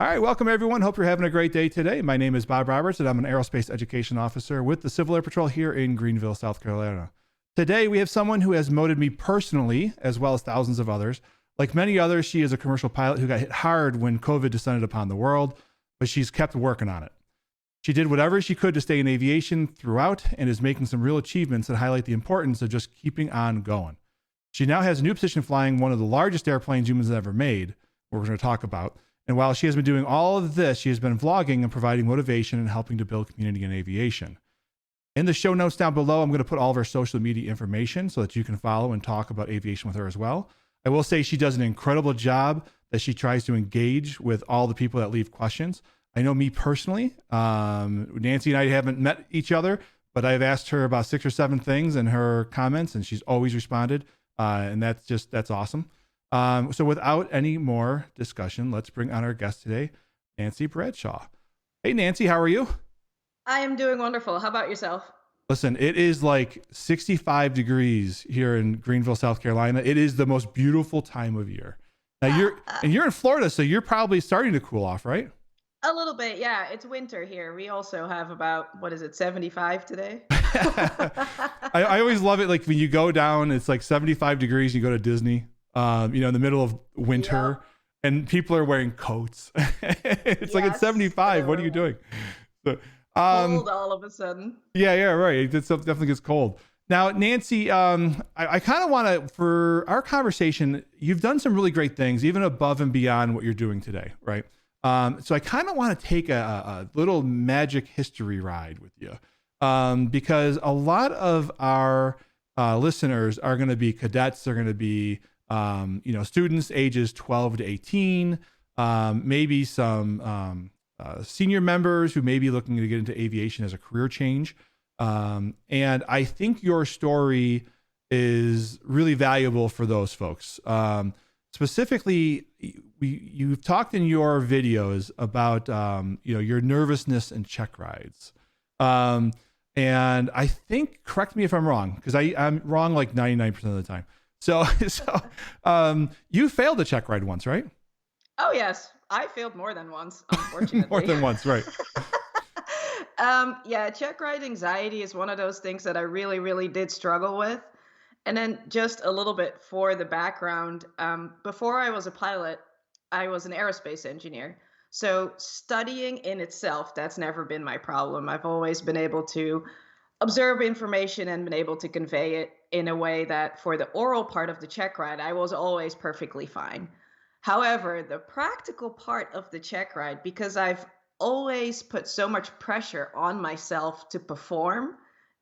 All right, welcome everyone. Hope you're having a great day today. My name is Bob Roberts, and I'm an Aerospace Education Officer with the Civil Air Patrol here in Greenville, South Carolina. Today, we have someone who has motivated me personally, as well as thousands of others. Like many others, she is a commercial pilot who got hit hard when COVID descended upon the world, but she's kept working on it. She did whatever she could to stay in aviation throughout and is making some real achievements that highlight the importance of just keeping on going. She now has a new position flying one of the largest airplanes humans have ever made, what we're going to talk about. And while she has been doing all of this, she has been vlogging and providing motivation and helping to build community in aviation. In the show notes down below, I'm going to put all of her social media information so that you can follow and talk about aviation with her as well. I will say she does an incredible job that she tries to engage with all the people that leave questions. I know me personally, Nancy and I haven't met each other, but I've asked her about 6 or 7 things in her comments, and she's always responded. And that's awesome. So without any more discussion, let's bring on our guest today, Nancy Bradshaw. Hey, Nancy, how are you? I am doing wonderful. How about yourself? Listen, it is like 65 degrees here in Greenville, South Carolina. It is the most beautiful time of year. Now you're in Florida, so you're probably starting to cool off, right? A little bit, yeah. It's winter here. We also have about, 75 today? I always love it. Like when you go down, it's like 75 degrees. You go to Disney, in the middle of winter, and people are wearing coats. It's like it's 75. What are you doing? So, cold all of a sudden. Yeah, right. It definitely gets cold. Now, Nancy, I kind of want to, for our conversation, you've done some really great things, even above and beyond what you're doing today, right? So I kind of want to take a little magic history ride with you, because a lot of our listeners are going to be cadets. They're going to be, students ages 12 to 18, maybe some senior members who may be looking to get into aviation as a career change. And I think your story is really valuable for those folks. Specifically, you've talked in your videos about, your nervousness and checkrides. And I think, correct me if I'm wrong, because I'm wrong like 99% of the time. So you failed a check ride once, right? Oh, yes. I failed more than once, unfortunately. More than once, right. Check ride anxiety is one of those things that I really, really did struggle with. And then just a little bit for the background, before I was a pilot, I was an aerospace engineer. So studying in itself, that's never been my problem. I've always been able to observe information and been able to convey it in a way that for the oral part of the check ride, I was always perfectly fine. However, the practical part of the check ride, because I've always put so much pressure on myself to perform,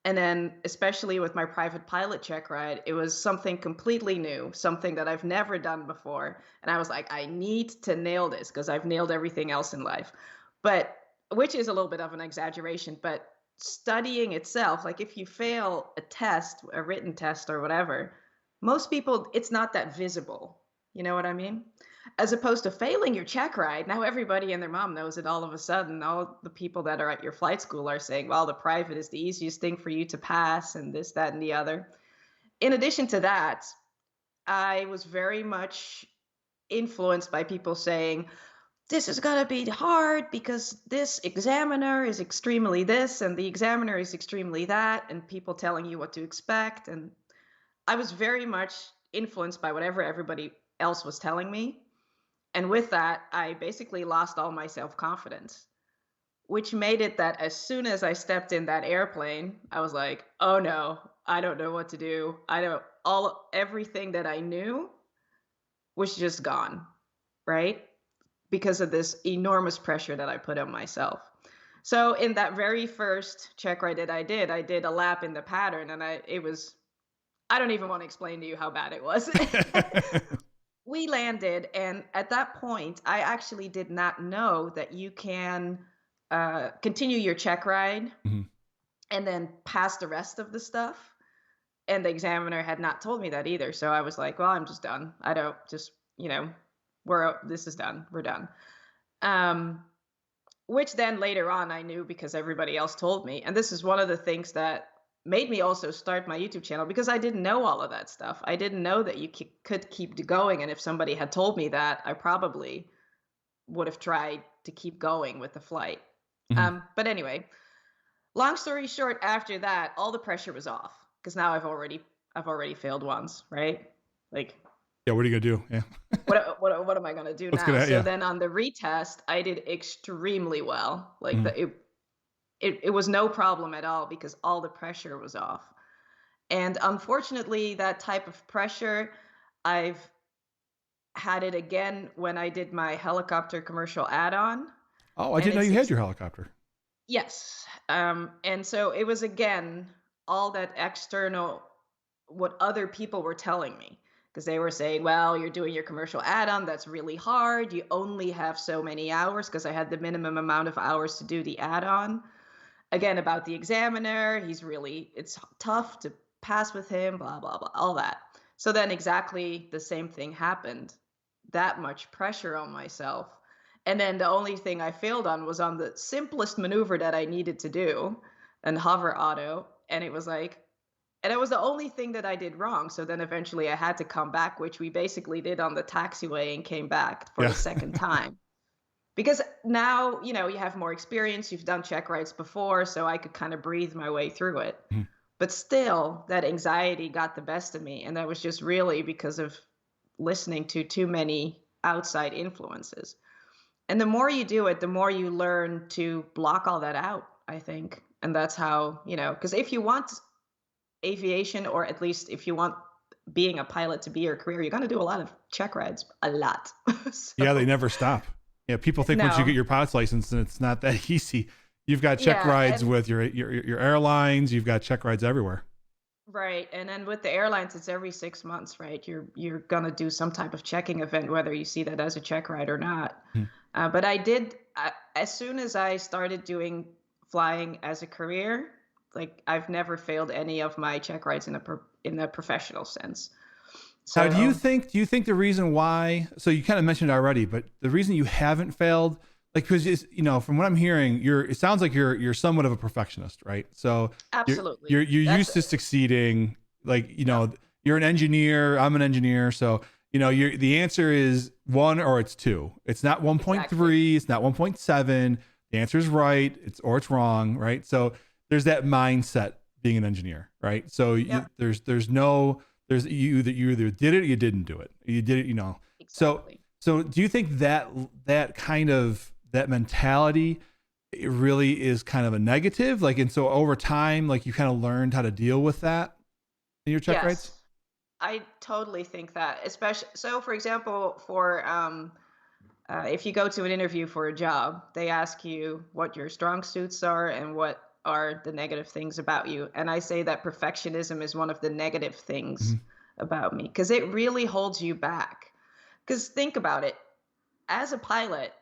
and then especially with my private pilot check ride, it was something completely new, something that I've never done before. And I was like, I need to nail this because I've nailed everything else in life. But which is a little bit of an exaggeration, but studying itself, like if you fail a test, a written test or whatever, most people, it's not that visible. You know what I mean? As opposed to failing your check ride, now everybody and their mom knows it all of a sudden. All the people that are at your flight school are saying, well, the private is the easiest thing for you to pass and this, that, and the other. In addition to that, I was very much influenced by people saying, this is going to be hard because this examiner is extremely this and the examiner is extremely that, and people telling you what to expect. And I was very much influenced by whatever everybody else was telling me. And with that, I basically lost all my self-confidence, which made it that as soon as I stepped in that airplane, I was like, oh no, I don't know what to do. Everything that I knew was just gone, right? Because of this enormous pressure that I put on myself. So in that very first check ride that I did a lap in the pattern, and I don't even want to explain to you how bad it was. We landed, and at that point, I actually did not know that you can continue your check ride and then pass the rest of the stuff. And the examiner had not told me that either. So I was like, well, I'm just done. I don't just, this is done. We're done. Which then later on I knew because everybody else told me. And this is one of the things that made me also start my YouTube channel, because I didn't know all of that stuff. I didn't know that you could keep going. And if somebody had told me that, I probably would have tried to keep going with the flight. Mhm. But anyway, long story short, after that, all the pressure was off because now I've already failed once, right? Like, Yeah. What are you gonna do? Yeah. what am I gonna do What's now? gonna? So Yeah. then on the retest, I did extremely well. Like Mhm. it was no problem at all because all the pressure was off. And unfortunately, that type of pressure, I've had it again when I did my helicopter commercial add-on, Oh, I and didn't know it's you had your helicopter. yes. And so it was again all that external, what other people were telling me, because they were saying, well, you're doing your commercial add-on, that's really hard. You only have so many hours, because I had the minimum amount of hours to do the add-on. Again, about the examiner, it's tough to pass with him, blah, blah, blah, all that. So then exactly the same thing happened. That much pressure on myself. And then the only thing I failed on was on the simplest maneuver that I needed to do, and hover auto. And it was the only thing that I did wrong. So then eventually I had to come back, which we basically did on the taxiway and came back for Yeah. the second time. Because now, you have more experience, you've done check rides before, so I could kind of breathe my way through it. Mhm. But still, that anxiety got the best of me. And that was just really because of listening to too many outside influences. And the more you do it, the more you learn to block all that out, I think. And that's how, because if you want aviation, or at least if you want being a pilot to be your career, you're going to do a lot of check rides, a lot. Yeah. They So, never stop. Yeah. People think once you get no. your pilot's license, and it's not that easy. You've got check Yeah. rides And with your airlines. You've got check rides everywhere. right. And then with the airlines, it's every 6 months, right? You're gonna do some type of checking event, whether you see that as a check ride or not. Mhm. But as soon as I started doing flying as a career, like I've never failed any of my check rides in a professional sense. Now, do you So think do you think the reason why? So you kind of mentioned it already, but the reason you haven't failed, like, because from what I'm hearing, it sounds like you're somewhat of a perfectionist, right? So you're absolutely, you're that's used to succeeding. Like, yep, you're an engineer. I'm an engineer. So the answer is one or it's two. It's not exactly. 1.3. It's not 1.7. The answer is right. It's wrong, right? So there's that mindset being an engineer, right? So Yep, you either did it or you didn't do it. You did it. So exactly. do you think that kind of that mentality, it really is kind of a negative? Like, and so over time, like, you kind of learned how to deal with that in your check rights? Yes, I totally think that. Especially so, for example, for if you go to an interview for a job, they ask you what your strong suits are and what are the negative things about you. And I say that perfectionism is one of the negative things Hmm. about me because it really holds you back. Because think about it, as a pilot,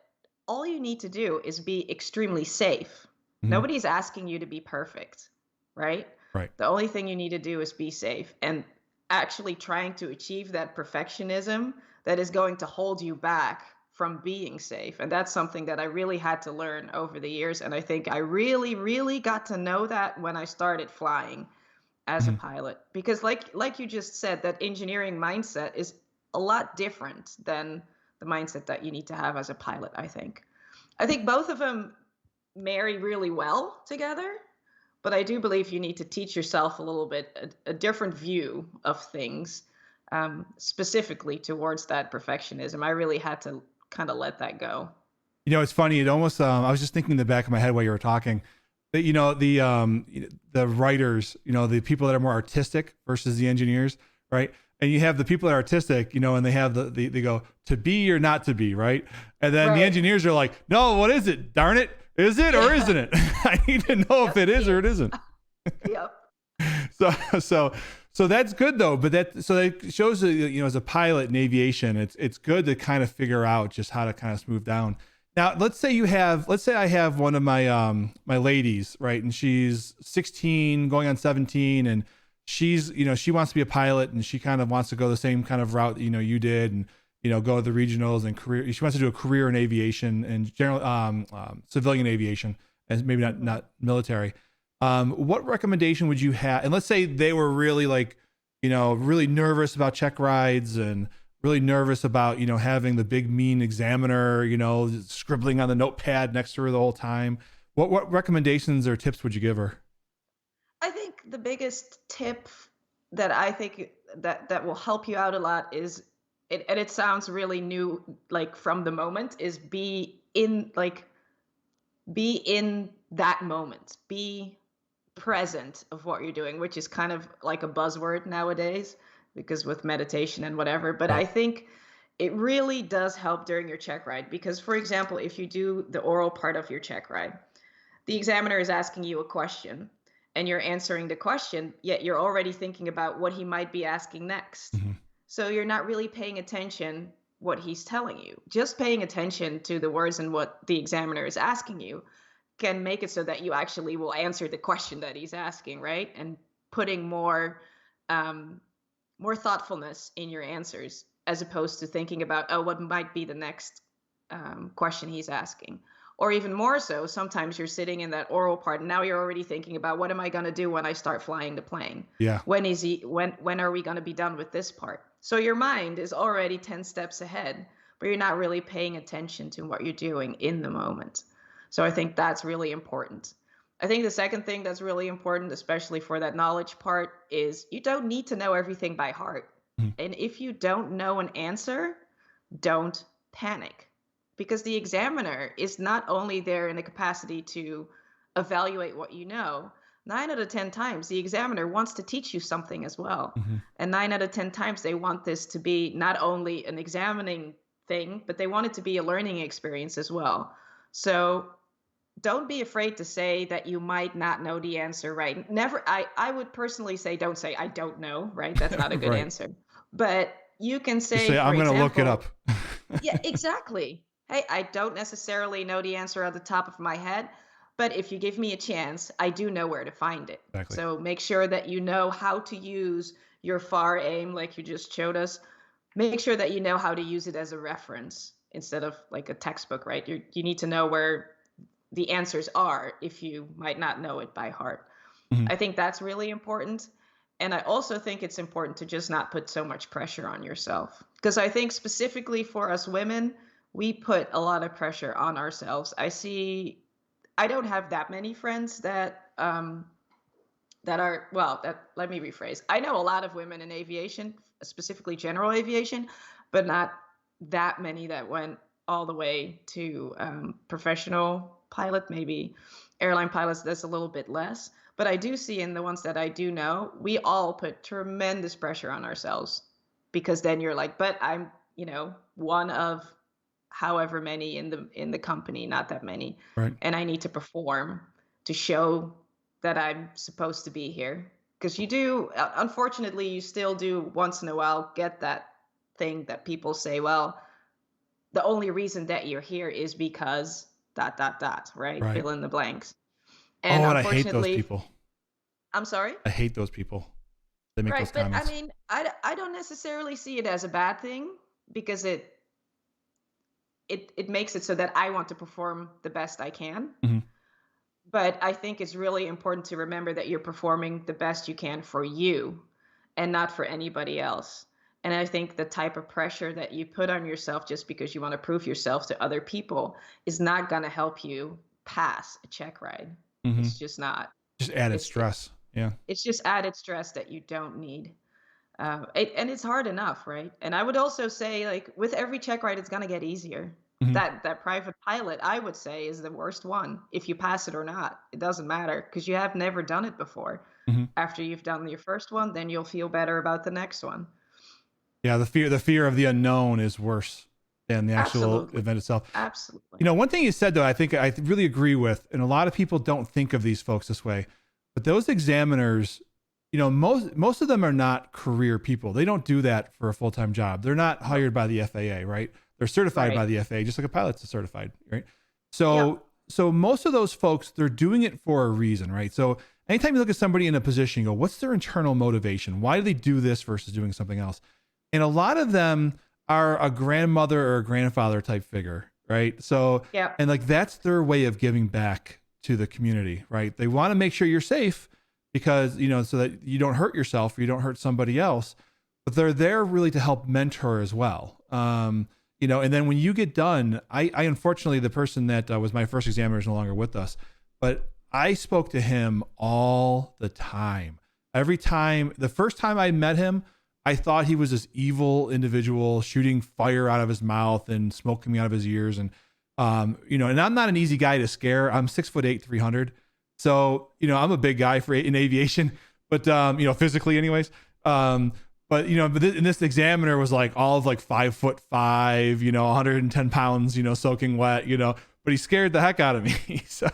all you need to do is be extremely safe. Hmm. Nobody's asking you to be perfect, right? Right. The only thing you need to do is be safe. And actually trying to achieve that perfectionism that is going to hold you back from being safe. And that's something that I really had to learn over the years. And I think I really, really got to know that when I started flying as a Hmm. pilot. Because like you just said, that engineering mindset is a lot different than the mindset that you need to have as a pilot, I think. I think both of them marry really well together, but I do believe you need to teach yourself a little bit a different view of things, specifically towards that perfectionism. I really had to kind of let that go. It's funny. It almost, I was just thinking in the back of my head while you were talking that, the writers, the people that are more artistic versus the engineers, right? And you have the people that are artistic, and they have they go to be or not to be, right? And then the Right. engineers are like, no, what is it? Darn it. Is it or Yeah. isn't it? I need to know if Yes, it it is or it is. isn't. Yep. So, so, so that's good though. But that shows that, as a pilot in aviation, it's good to kind of figure out just how to kind of smooth down. Now, let's say I have one of my ladies, right? And she's 16 going on 17, and she wants to be a pilot, and she kind of wants to go the same kind of route, you did, and, go to the regionals and career. She wants to do a career in aviation and general, civilian aviation, and maybe not, Hmm. not military. What recommendation would you have? And let's say they were really, like, really nervous about check rides and really nervous about, having the big mean examiner, scribbling on the notepad next to her the whole time. What recommendations or tips would you give her? I think the biggest tip that I think that will help you out a lot is and it sounds really new, like from the moment, is be in that moment. Be present of what you're doing, which is kind of like a buzzword nowadays because with meditation and whatever. But Right. I think it really does help during your check ride because, for example, if you do the oral part of your check ride, the examiner is asking you a question and you're answering the question, yet you're already thinking about what he might be asking next. Hmm. So you're not really paying attention what he's telling you. Just paying attention to the words and what the examiner is asking you can make it so that you actually will answer the question that he's asking, right? And putting um, more thoughtfulness in your answers as opposed to thinking about, oh, what might be the next question he's asking. Or even more so, sometimes you're sitting in that oral part and now you're already thinking about what am I going to do when I start flying the plane? Yeah. When are we going to be done with this part? So your mind is already 10 steps ahead, but you're not really paying attention to what you're doing in the moment. So I think that's really important. I think the second thing that's really important, especially for that knowledge part, is you don't need to know everything by heart. Mhm. And if you don't know an answer, don't panic because the examiner is not only there in the capacity to evaluate what you know, 9 out of 10 times the examiner wants to teach you something as well. Mhm. And 9 out of 10 times they want this to be not only an examining thing, but they want it to be a learning experience as well. So don't be afraid to say that you might not know the answer, right? Never, I would personally say, don't say, I don't know, right? That's not a good Right. answer. But you can Just say, say, for I'm going to look it up. example, yeah, exactly. Hey, I don't necessarily know the answer at the top of my head, but if you give me a chance, I do know where to find it. Exactly. So make sure that you know how to use your far aim, like you just showed us. Make sure that you know how to use it as a reference instead of like a textbook, right? You need to know where the answers are if you might not know it by heart. Mhm. I think that's really important. And I also think it's important to just not put so much pressure on yourself. Because I think specifically for us women, we put a lot of pressure on ourselves. I don't have that many friends that are, well, that let me rephrase. I know a lot of women in aviation, specifically general aviation, but not that many that went all the way to professional pilot. Maybe airline pilots, that's a little bit less. But I do see in the ones that I do know, we all put tremendous pressure on ourselves because then you're like, but I'm, one of however many in the company, not that many, Right. and I need to perform to show that I'm supposed to be here. Because you do, unfortunately, you still do once in a while get that thing that people say, well, the only reason that you're here is because dot dot dot, right? Right. Fill in the blanks. And Oh, and I hate those unfortunately, people. I'm sorry. I hate those people that make those Right, but I comments. mean, I don't necessarily see it as a bad thing because it makes it so that I want to perform the best I can. Mhm. But I think it's really important to remember that you're performing the best you can for you and not for anybody else. And I think the type of pressure that you put on yourself just because you want to prove yourself to other people is not going to help you pass a check ride. Mhm. It's just not. Just added It's stress. Yeah. it's just added stress that you don't need. And it's hard enough, right? And I would also say, like with every check ride, it's gonna get easier. Mhm. That private pilot, I would say, is the worst one. If you pass it or not, it doesn't matter because you have never done it before. Mhm. After you've done your first one, then you'll feel better about the next one. Yeah. The fear of the unknown is worse than the actual Absolutely, event itself. absolutely. One thing you said though, I think I really agree with, and a lot of people don't think of these folks this way, but those examiners, most of them are not career people. They don't do that for a full-time job. They're not hired by the FAA, right? They're certified by Right. the FAA, just like a pilot's certified, right? Yep. So most of those folks, they're doing it for a reason, right? So anytime you look at somebody in a position, you go, what's their internal motivation? Why do they do this versus doing something else? And a lot of them are a grandmother or a grandfather type figure, right? So, Yep. and like that's their way of giving back to the community, right? They want to make sure you're safe because, so that you don't hurt yourself or you don't hurt somebody else. but they're there really to help mentor as well. And then when you get done, I unfortunately, the person that was my first examiner is no longer with us, but I spoke to him all the time. Every time, the first time I met him, I thought he was this evil individual shooting fire out of his mouth and smoke coming out of his ears. And, and I'm not an easy guy to scare. I'm 6'8", 300. So, I'm a big guy in aviation, but, physically anyways. And this examiner was like all of like 5'5", 110 pounds, soaking wet, but he scared the heck out of me. So,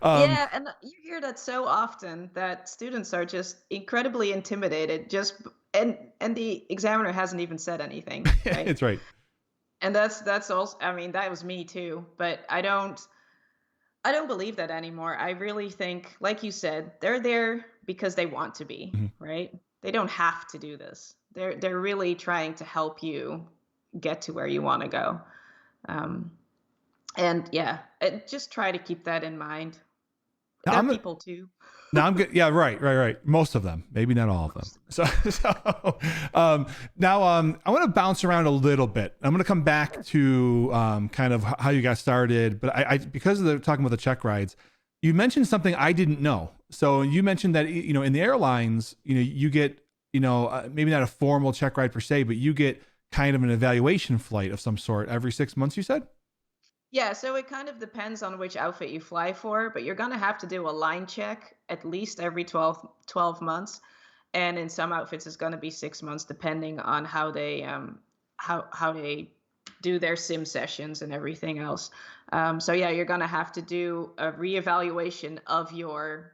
Yeah, and you hear that so often that students are just incredibly intimidated and the examiner hasn't even said anything, right? it's right. And that's also, I mean, that was me too, but I don't believe that anymore. I really think, like you said, they're there because they want to be, Mhm. right? They don't have to do this. They're really trying to help you get to where you want to go. Um, and yeah, just try to keep that in mind. Now They're I'm people too. Now I'm good. Yeah, right. Most of them, maybe not all of them. So now I want to bounce around a little bit. I'm going to come back to kind of how you got started, but I because of talking about the check rides, you mentioned something I didn't know. So you mentioned that in the airlines, you get maybe not a formal check ride per se, but you get kind of an evaluation flight of some sort every 6 months. You said. Yeah, so it kind of depends on which outfit you fly for, but you're going to have to do a line check at least every 12 months. And in some outfits, it's going to be 6 months, depending on how they do their sim sessions and everything else. So yeah, you're going to have to do a reevaluation of your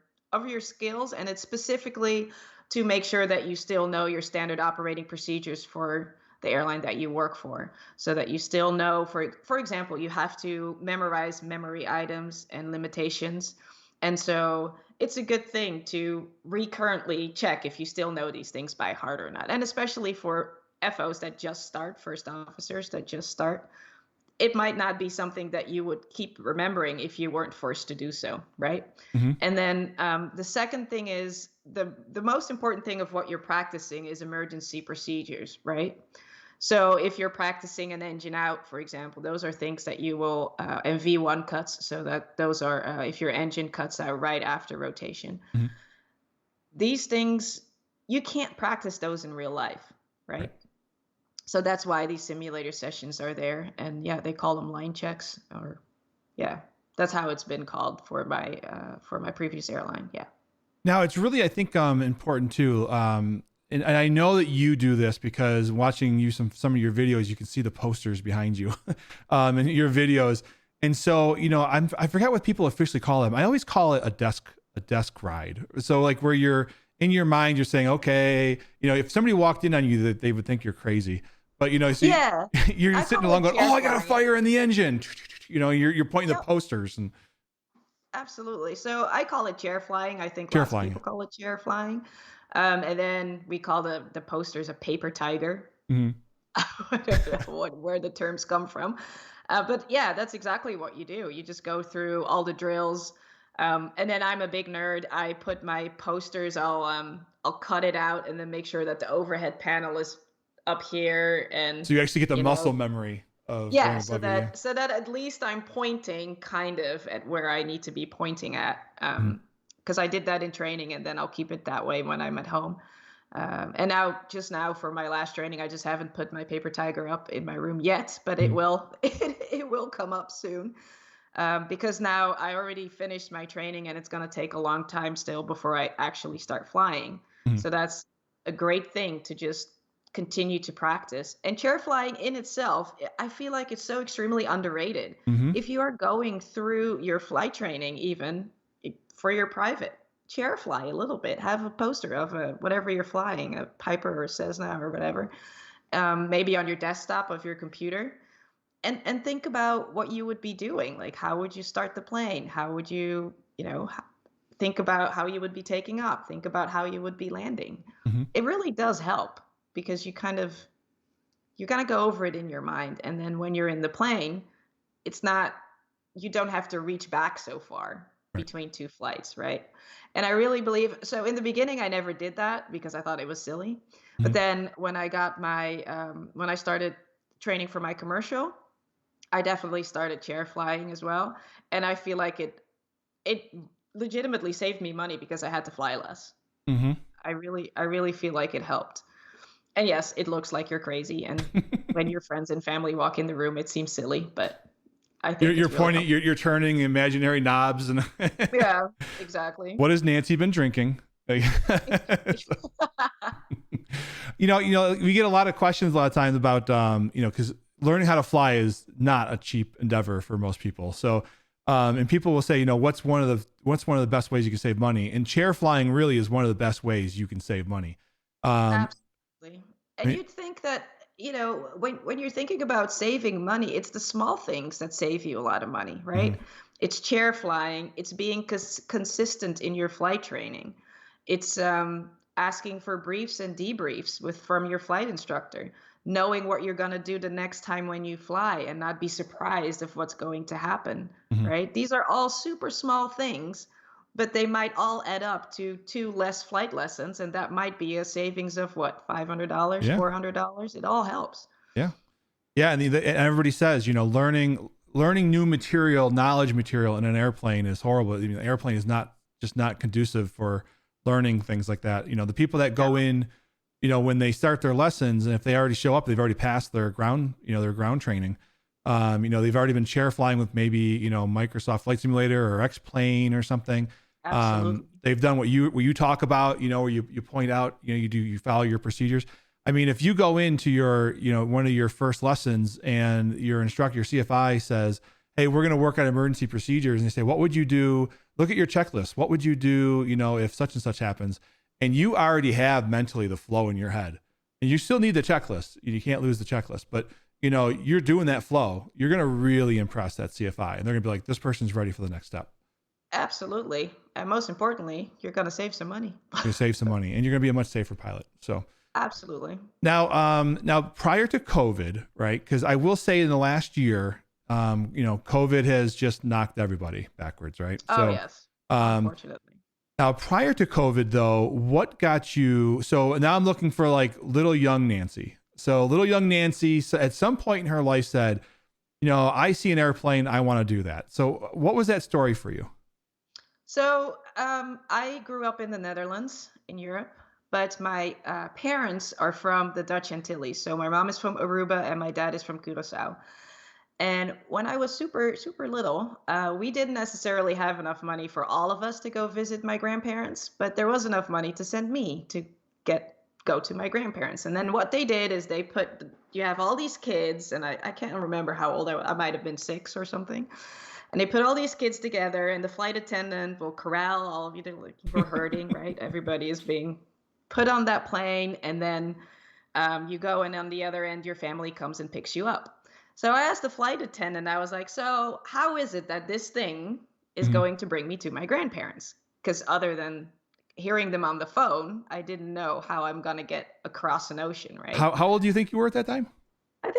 skills, and it's specifically to make sure that you still know your standard operating procedures for the airline that you work for, so that you still know, for example, you have to memorize memory items and limitations. And so it's a good thing to recurrently check if you still know these things by heart or not. And especially for FOs that just start, first officers that just start, it might not be something that you would keep remembering if you weren't forced to do so, right? Mm-hmm. And then the second thing is the most important thing of what you're practicing is emergency procedures, right? So if you're practicing an engine out, for example, those are things that you will, and V1 cuts, so that those are if your engine cuts out right after rotation. Mm-hmm. These things, you can't practice those in real life, Right. right? So that's why these simulator sessions are there. And yeah, they call them line checks, or yeah, that's how it's been called for my previous airline. Yeah. Now it's really, I think, important too. And I know that you do this because watching you some of your videos, you can see the posters behind you, and your videos. And so, I forget what people officially call them. I always call it a desk ride. So like where you're in your mind, you're saying, okay, if somebody walked in on you, that they would think you're crazy. But so Yeah. you're I sitting call along it going, chair oh, I got a flying. fire in the engine. You're pointing the Yep. posters and Absolutely. So I call it chair flying. I think chair lots of flying. people call it chair flying. And then we call the posters a paper tiger. Mm-hmm. I don't know where the terms come from. But yeah, that's exactly what you do. You just go through all the drills. And then I'm a big nerd. I put my posters, I'll cut it out and then make sure that the overhead panel is up here, and So you actually get the you muscle know memory of yeah, going so above you. Yeah. that at least I'm pointing kind of at where I need to be pointing at. Mhm. Because I did that in training, and then I'll keep it that way when I'm at home. And now for my last training, I just haven't put my paper tiger up in my room yet, but it Mhm. will. It will come up soon. Because now I already finished my training, and it's going to take a long time still before I actually start flying. Mhm. So that's a great thing to just continue to practice. And chair flying in itself, I feel like it's so extremely underrated. Mhm. If you are going through your flight training, even for your private, chair fly a little bit. Have a poster of whatever you're flying, a Piper or a Cessna or whatever, maybe on your desktop of your computer, and think about what you would be doing. Like, how would you start the plane? How would you, think about how you would be taking off? Think about how you would be landing. Mhm. It really does help because you kind of go over it in your mind, and then when you're in the plane, it's not you don't have to reach back so far. Right. between two flights, right? And I really believe so. In the beginning, I never did that because I thought it was silly. But Mhm. then when I got my when I started training for my commercial, I definitely started chair flying as well, and I feel like it legitimately saved me money because I had to fly less. Mhm. I really feel like it helped. And yes, it looks like you're crazy, and when your friends and family walk in the room, it seems silly, but I You're think you're it's really pointing, helpful. you're turning imaginary knobs and Yeah, exactly. what has Nancy been drinking? Like, Exactly. we get a lot of questions a lot of times about because learning how to fly is not a cheap endeavor for most people. So and people will say, what's one of the best ways you can save money? And chair flying really is one of the best ways you can save money. Um, Absolutely. I And mean, you'd think that, when you're thinking about saving money, it's the small things that save you a lot of money, mhm, right? It's chair flying, it's being consistent in your flight training. It's asking for briefs and debriefs from your flight instructor, knowing what you're going to do the next time when you fly and not be surprised of what's going to happen, mhm. right? These are all super small things, but they might all add up to two less flight lessons, and that might be a savings of what, $500, Yeah, $400. It all helps. yeah. Yeah, and everybody says, learning new material, knowledge material in an airplane is horrible. I mean, the airplane is not conducive for learning things like that. The people that No, go in, when they start their lessons, and if they already show up, they've already passed their ground training. They've already been chair flying with maybe, Microsoft Flight Simulator or X Plane or something. absolutely. They've done what you talk about, where you point out, you follow your procedures. I mean, if you go into one of your first lessons and your instructor, your CFI says, "Hey, we're going to work on emergency procedures," and they say, "What would you do? Look at your checklist. What would you do, if such and such happens?" And you already have mentally the flow in your head, and you still need the checklist. You can't lose the checklist, but you're doing that flow. You're going to really impress that CFI, and they're going to be like, "This person's ready for the next step." Absolutely. And most importantly, you're going to save some money. You save some money, and you're going to be a much safer pilot. So. Absolutely. Now prior to COVID, right? Because I will say in the last year, COVID has just knocked everybody backwards, right? Oh, So, yes. um, Unfortunately. now prior to COVID, though, what got you? So now I'm looking for like little young Nancy. So little young Nancy, at some point in her life, said, I see an airplane, I want to do that. So what was that story for you? So, I grew up in the Netherlands in Europe, but my parents are from the Dutch Antilles. So my mom is from Aruba and my dad is from Curacao. And when I was super, super little, we didn't necessarily have enough money for all of us to go visit my grandparents, but there was enough money to send me to go to my grandparents. And then what they did is you have all these kids, and I can't remember how old I might have been 6 or something. And they put all these kids together, and the flight attendant will corral all of you to, like, for herding, right? Everybody is being put on that plane, and then you go, and on the other end, your family comes and picks you up. So I asked the flight attendant, I was like, so how is it that this thing is Mhm. going to bring me to my grandparents? Because other than hearing them on the phone, I didn't know how I'm going to get across an ocean, right? How old do you think you were at that time? I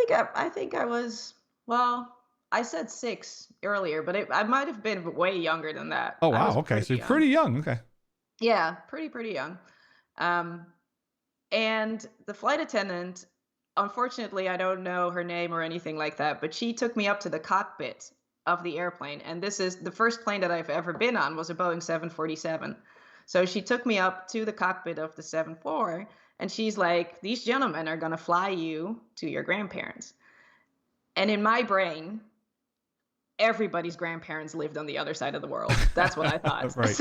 think I was, well, I said 6 earlier, but I might have been way younger than that. Oh I wow, was okay, pretty so you're young. pretty young. Okay. Yeah, pretty young. Um, And the flight attendant, unfortunately, I don't know her name or anything like that, but she took me up to the cockpit of the airplane. And this is the first plane that I've ever been on was a Boeing 747. So she took me up to the cockpit of the 74 and she's like, "These gentlemen are going to fly you to your grandparents." And in my brain, everybody's grandparents lived on the other side of the world. That's what I thought. Right.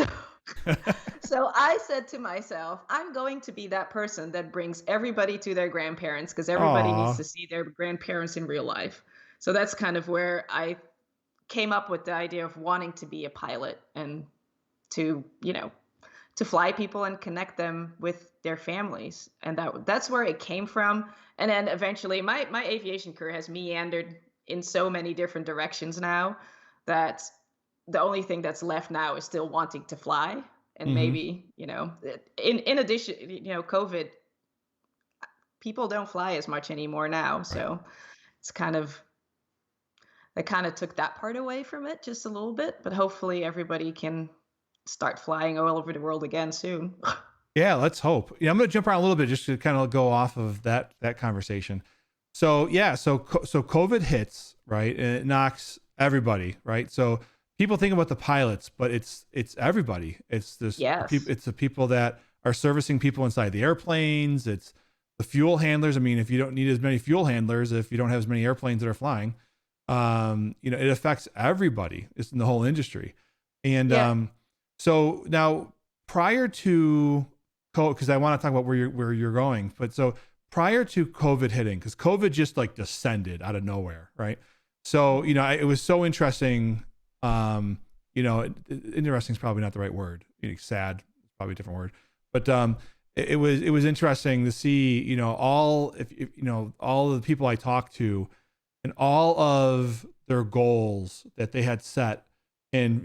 So I said to myself, I'm going to be that person that brings everybody to their grandparents because everybody needs Aw. to see their grandparents in real life. So that's kind of where I came up with the idea of wanting to be a pilot and to, to fly people and connect them with their families. And that's where it came from. And then eventually my aviation career has meandered in so many different directions now that the only thing that's left now is still wanting to fly. And Mhm. maybe, in addition, COVID, people don't fly as much anymore now. Right. So it's kind of that kind of took that part away from it just a little bit. But hopefully everybody can start flying all over the world again soon. Yeah, let's hope. Yeah, I'm going to jump around a little bit just to kind of go off of that conversation. So yeah, so COVID hits, right, and it knocks everybody, right. So people think about the pilots, but it's everybody. It's this Yes. it's the people that are servicing people inside the airplanes. It's the fuel handlers. I mean, if you don't need as many fuel handlers, if you don't have as many airplanes that are flying, it affects everybody. It's in the whole industry, and Yeah. so now prior to because I want to talk about where you're going. But so prior to COVID hitting, because COVID just like descended out of nowhere, right? So it was so interesting. Interesting is probably not the right word. Sad is probably a different word. But it was interesting to see all if all of the people I talked to and all of their goals that they had set in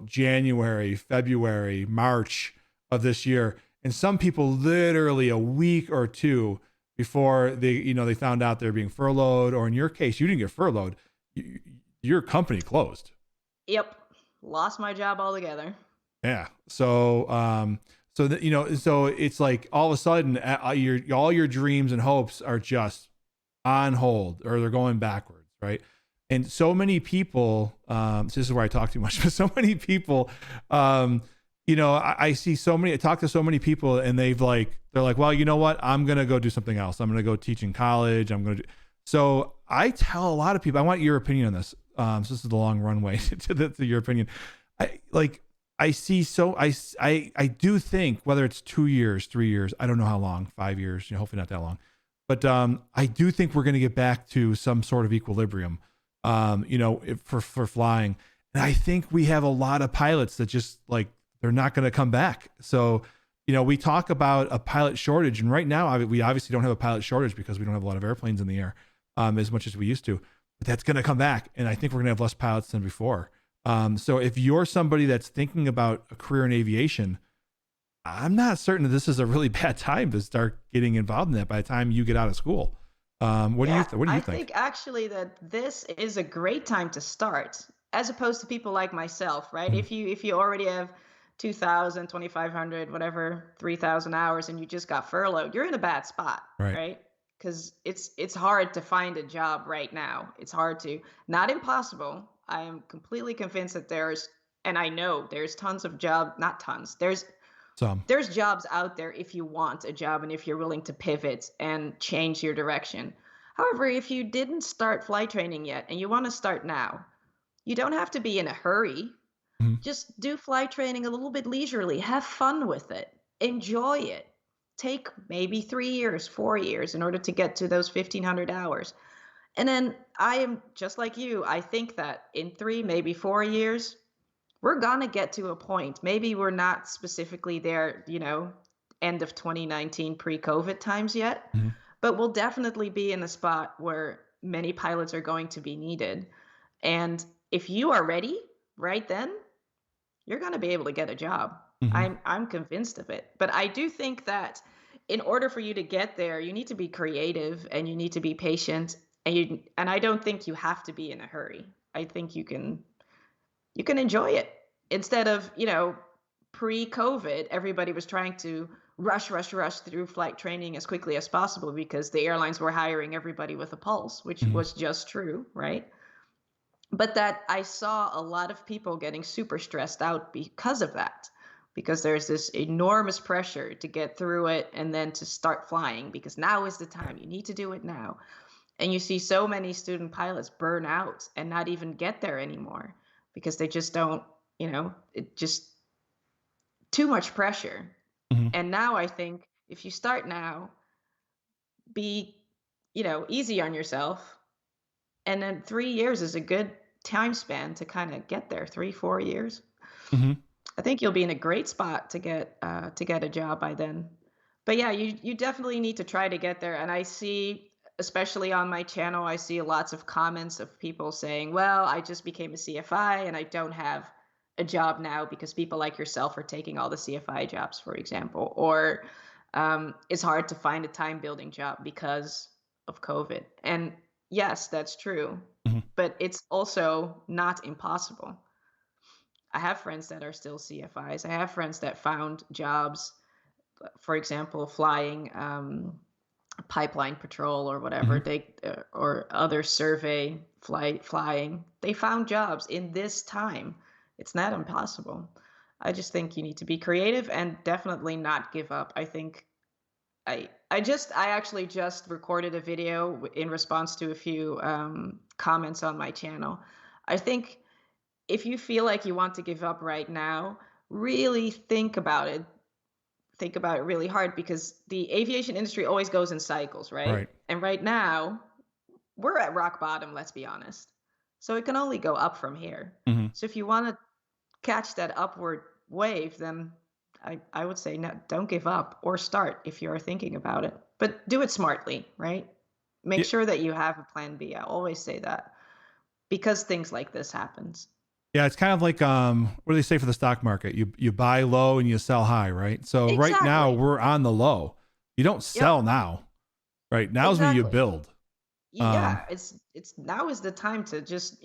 January, February, March of this year, and some people literally a week or two before they found out they're being furloughed, or in your case you didn't get furloughed, your company closed. Yep. Lost my job altogether. Yeah. So it's like all of a sudden all your dreams and hopes are just on hold, or they're going backwards, right? And so many people, so this is where I talk too much, but so many people, I see so many, I talk to so many people, and they're like, well, you know what? I'm going to go do something else. I'm going to go teach in college. So I tell a lot of people, I want your opinion on this. So this is the long runway to your opinion. I see, so I do think, whether it's 2 years, 3 years, I don't know how long, 5 years, hopefully not that long. But I do think we're going to get back to some sort of equilibrium, for flying. And I think we have a lot of pilots that just like, they're not going to come back. So, we talk about a pilot shortage, and right now we obviously don't have a pilot shortage because we don't have a lot of airplanes in the air as much as we used to. But that's going to come back, and I think we're going to have less pilots than before. So if you're somebody that's thinking about a career in aviation, I'm not certain that this is a really bad time to start getting involved in that by the time you get out of school. What do you Yeah, what do you I think? think actually that this is a great time to start, as opposed to people like myself, right? Mhm. If you already have 2,000, 2,500, whatever, 3,000 hours and you just got furloughed, you're in a bad spot, Right. right? Because it's hard to find a job right now. It's hard to, not impossible. I am completely convinced that and I know there's tons of not tons. Some. There's jobs out there if you want a job and if you're willing to pivot and change your direction. However, if you didn't start flight training yet and you want to start now, you don't have to be in a hurry. Mhm. Just do flight training a little bit leisurely. Have fun with it. Enjoy it. Take maybe 3 years, 4 years in order to get to those 1,500 hours. And then I am just like you. I think that in 3, maybe 4 years, we're gonna get to a point. Maybe we're not specifically there, end of 2019 pre-COVID times yet, Mhm. but we'll definitely be in a spot where many pilots are going to be needed. And if you are ready right then, you're going to be able to get a job. Mhm. I'm convinced of it. But I do think that in order for you to get there, you need to be creative and you need to be patient, and I don't think you have to be in a hurry. I think you can enjoy it instead of, pre-COVID, everybody was trying to rush through flight training as quickly as possible because the airlines were hiring everybody with a pulse, which Mhm. was just true, right? But that I saw a lot of people getting super stressed out because of that, because there's this enormous pressure to get through it and then to start flying because now is the time. You need to do it now. And you see so many student pilots burn out and not even get there anymore because they just don't, it just too much pressure. Mhm. And now I think if you start now, be, easy on yourself. And then 3 years is a good time span to kind of get there. 3, 4 years. Mhm. I think you'll be in a great spot to get a job by then. But yeah, you definitely need to try to get there. And I see, especially on my channel, I see lots of comments of people saying, "Well, I just became a CFI and I don't have a job now because people like yourself are taking all the CFI jobs, for example, or it's hard to find a time building job because of COVID." And yes, that's true, Mhm. but it's also not impossible. I have friends that are still CFIs. I have friends that found jobs, for example, flying pipeline patrol or whatever Mhm. they or other survey flying. They found jobs in this time. It's not impossible. I just think you need to be creative and definitely not give up. I think I actually just recorded a video in response to a few comments on my channel. I think if you feel like you want to give up right now, really think about it. Think about it really hard because the aviation industry always goes in cycles, right? Right. And right now, we're at rock bottom, let's be honest. So it can only go up from here. Mhm. So if you want to catch that upward wave, then I would say no, don't give up or start if you are thinking about it. But do it smartly, right? Make Yeah. sure that you have a plan B. I always say that because things like this happens. Yeah, it's kind of like what do they say for the stock market? You buy low and you sell high, right? So right now Exactly. we're on the low. You don't Yep, sell now, right? Now's when you exactly. build. Um, Yeah, it's now is the time to just,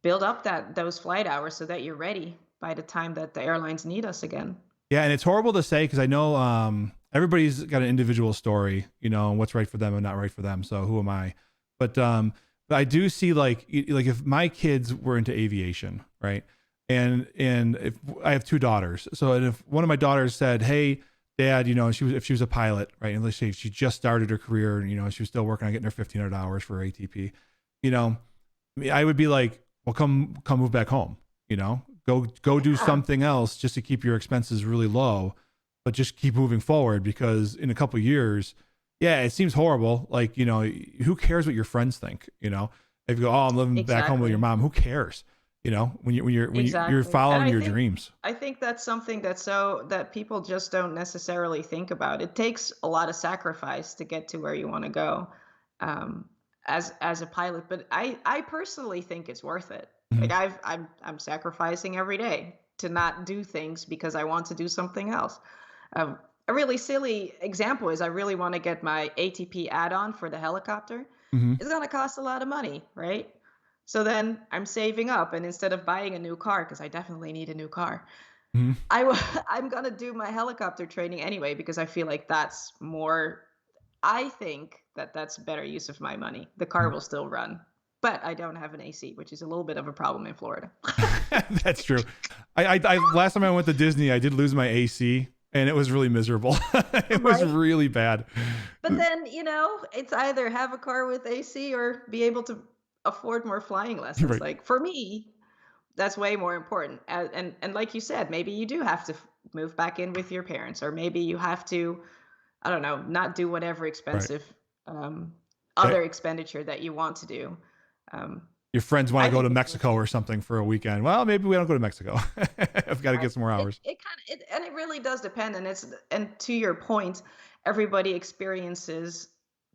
build up those flight hours so that you're ready by the time that the airlines need us again. yeah, and it's horrible to say because I know everybody's got an individual story, and what's right for them and not right for them. So who am I? But I do see like if my kids were into aviation, right? And if I have two daughters, so and if one of my daughters said, "Hey, Dad, if she was a pilot, right? And let's say she just started her career, and she was still working on getting her 1,500 hours for ATP, you know, I would be like, well, come move back home, go do Yeah, something else just to keep your expenses really low, but just keep moving forward because in a couple of years, yeah, it seems horrible. Like, who cares what your friends think, if you go, oh, I'm living back home with your exactly. mom, who cares? When you're Exactly. And following I your think dreams. I think that's something that people just don't necessarily think about. It takes a lot of sacrifice to get to where you want to go, um, as a pilot. But I personally think it's worth it. Mhm. Like I'm sacrificing every day to not do things because I want to do something else. A really silly example is I really want to get my ATP add-on for the helicopter. Mhm. It's gonna cost a lot of money, right? So then I'm saving up, and instead of buying a new car, because I definitely need a new car, Mhm. I'm gonna do my helicopter training anyway because I feel like that's more. I think that that's better use of my money. The car Mhm. will still run, but I don't have an AC, which is a little bit of a problem in Florida. That's true. I last time I went to Disney, I did lose my AC and it was really miserable. It was Right. really bad. But then, it's either have a car with AC or be able to afford more flying lessons. Right. Like for me, that's way more important. And like you said, maybe you do have to move back in with your parents, or maybe you have to, I don't know, not do whatever Right. expensive um, Yeah. other expenditure that you want to do. Um, Your friends want I to go think to it's worth Mexico it. or something for a weekend. Well, maybe we don't go to Mexico. I've got to Right. get some more It hours. it kind of it and it really does depend, and to your point, everybody experiences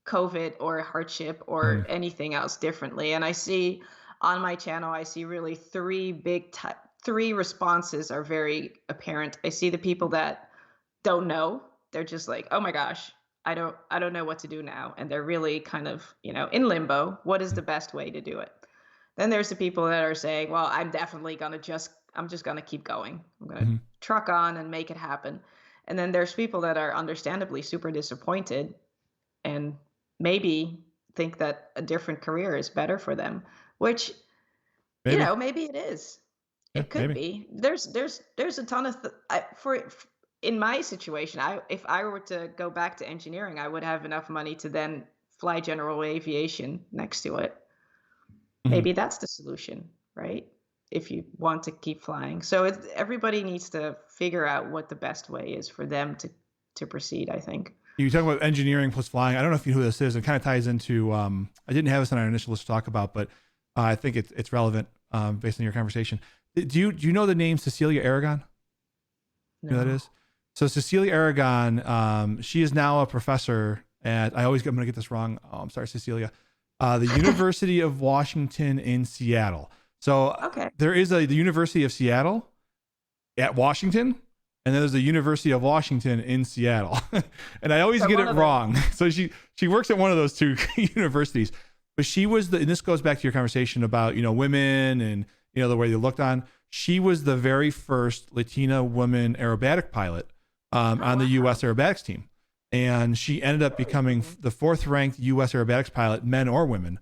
COVID or hardship or Mhm. anything else differently. And I see on my channel, I see really three responses are very apparent. I see the people that don't know. They're just like, "Oh my gosh, I don't know what to do now." And they're really kind of, in limbo. What is the best way to do it? Then there's the people that are saying, "Well, I'm just going to keep going. I'm going to Mhm. truck on and make it happen." And then there's people that are understandably super disappointed and maybe think that a different career is better for them, which, Maybe. maybe it is. Yeah, It could maybe. be. There's a ton of in my situation, I if I were to go back to engineering, I would have enough money to then fly general aviation next to it. Mhm. Maybe that's the solution, right? If you want to keep flying. So everybody needs to figure out what the best way is for them to proceed, I think. You talk about engineering plus flying. I don't know if you know who this is. It kind of ties into. I didn't have this on our initial list to talk about, but I think it's relevant based on your conversation. Do you know the name Cecilia Aragon? You know who that No. is? So Cecilia Aragon, she is now a professor at. I'm going to get this wrong. Oh, I'm sorry, Cecilia. The University of Washington in Seattle. So Okay. there is the University of Seattle at Washington, and then there's the University of Washington in Seattle, and I always So get one it of the wrong. So she works at one of those two universities, but she was and this goes back to your conversation about, women and, the way they looked on. She was the very first Latina woman aerobatic pilot Oh, on the wow. U.S. aerobatics team. And she ended up Very becoming cool. the fourth ranked U.S. aerobatics pilot, men or women,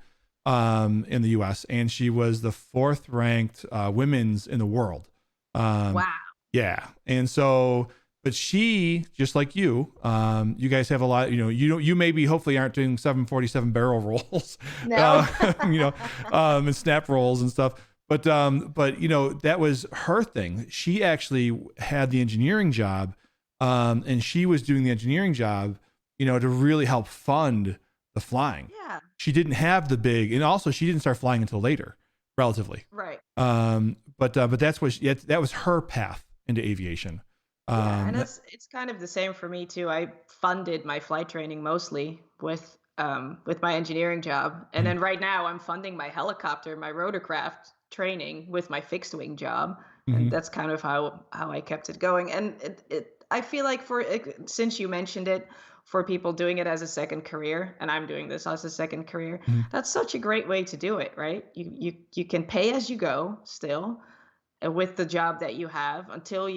in the U.S. And she was the fourth ranked women's in the world. Um, Wow. yeah. And so, but she, just like you guys have a lot, you maybe hopefully aren't doing 747 barrel rolls, No. you know, and snap rolls and stuff. But that was her thing. She actually had the engineering job, and she was doing the engineering job, to really help fund the flying. Yeah. She didn't have the big, and also she didn't start flying until later, relatively. Right. But that's what that was her path into aviation. Yeah, and That, it's kind of the same for me too. I funded my flight training mostly with my engineering job, and mhm, then right now I'm funding my helicopter, my rotorcraft training with my fixed wing job, and mhm, that's kind of how I kept it going. And I feel like since you mentioned it, for people doing it as a second career, and I'm doing this as a second career, mhm, that's such a great way to do it, right? You can pay as you go still with the job that you have until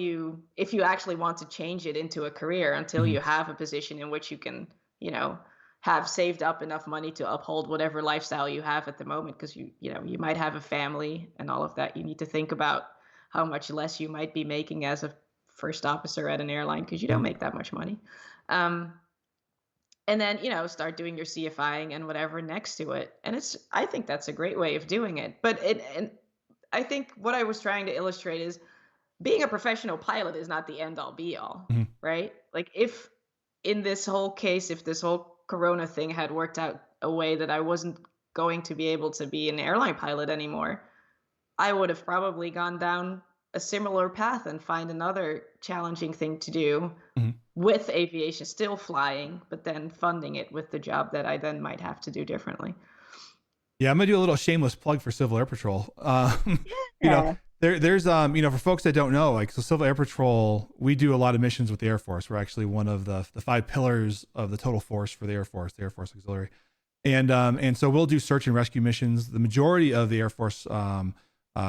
if you actually want to change it into a career, until mhm. you have a position in which you can, you know, have saved up enough money to uphold whatever lifestyle you have at the moment, because you might have a family and all of that. You need to think about how much less you might be making as a first officer at an airline, because you don't Mhm. make that much money. Um, and then start doing your CFIing and whatever next to it. And I think that's a great way of doing it. But it and I think what I was trying to illustrate is being a professional pilot is not the end all be all, Mhm. right? Like, if in this whole case, if this whole corona thing had worked out a way that I wasn't going to be able to be an airline pilot anymore, I would have probably gone down a similar path and find another challenging thing to do Mhm. with aviation, still flying, but then funding it with the job that I then might have to do differently. Yeah, I'm gonna do a little shameless plug for Civil Air Patrol. You know, Yeah. there's for folks that don't know, like, so Civil Air Patrol, we do a lot of missions with the Air Force. We're actually one of the five pillars of the total force for the Air Force, Auxiliary. And so we'll do search and rescue missions. The majority of the Air Force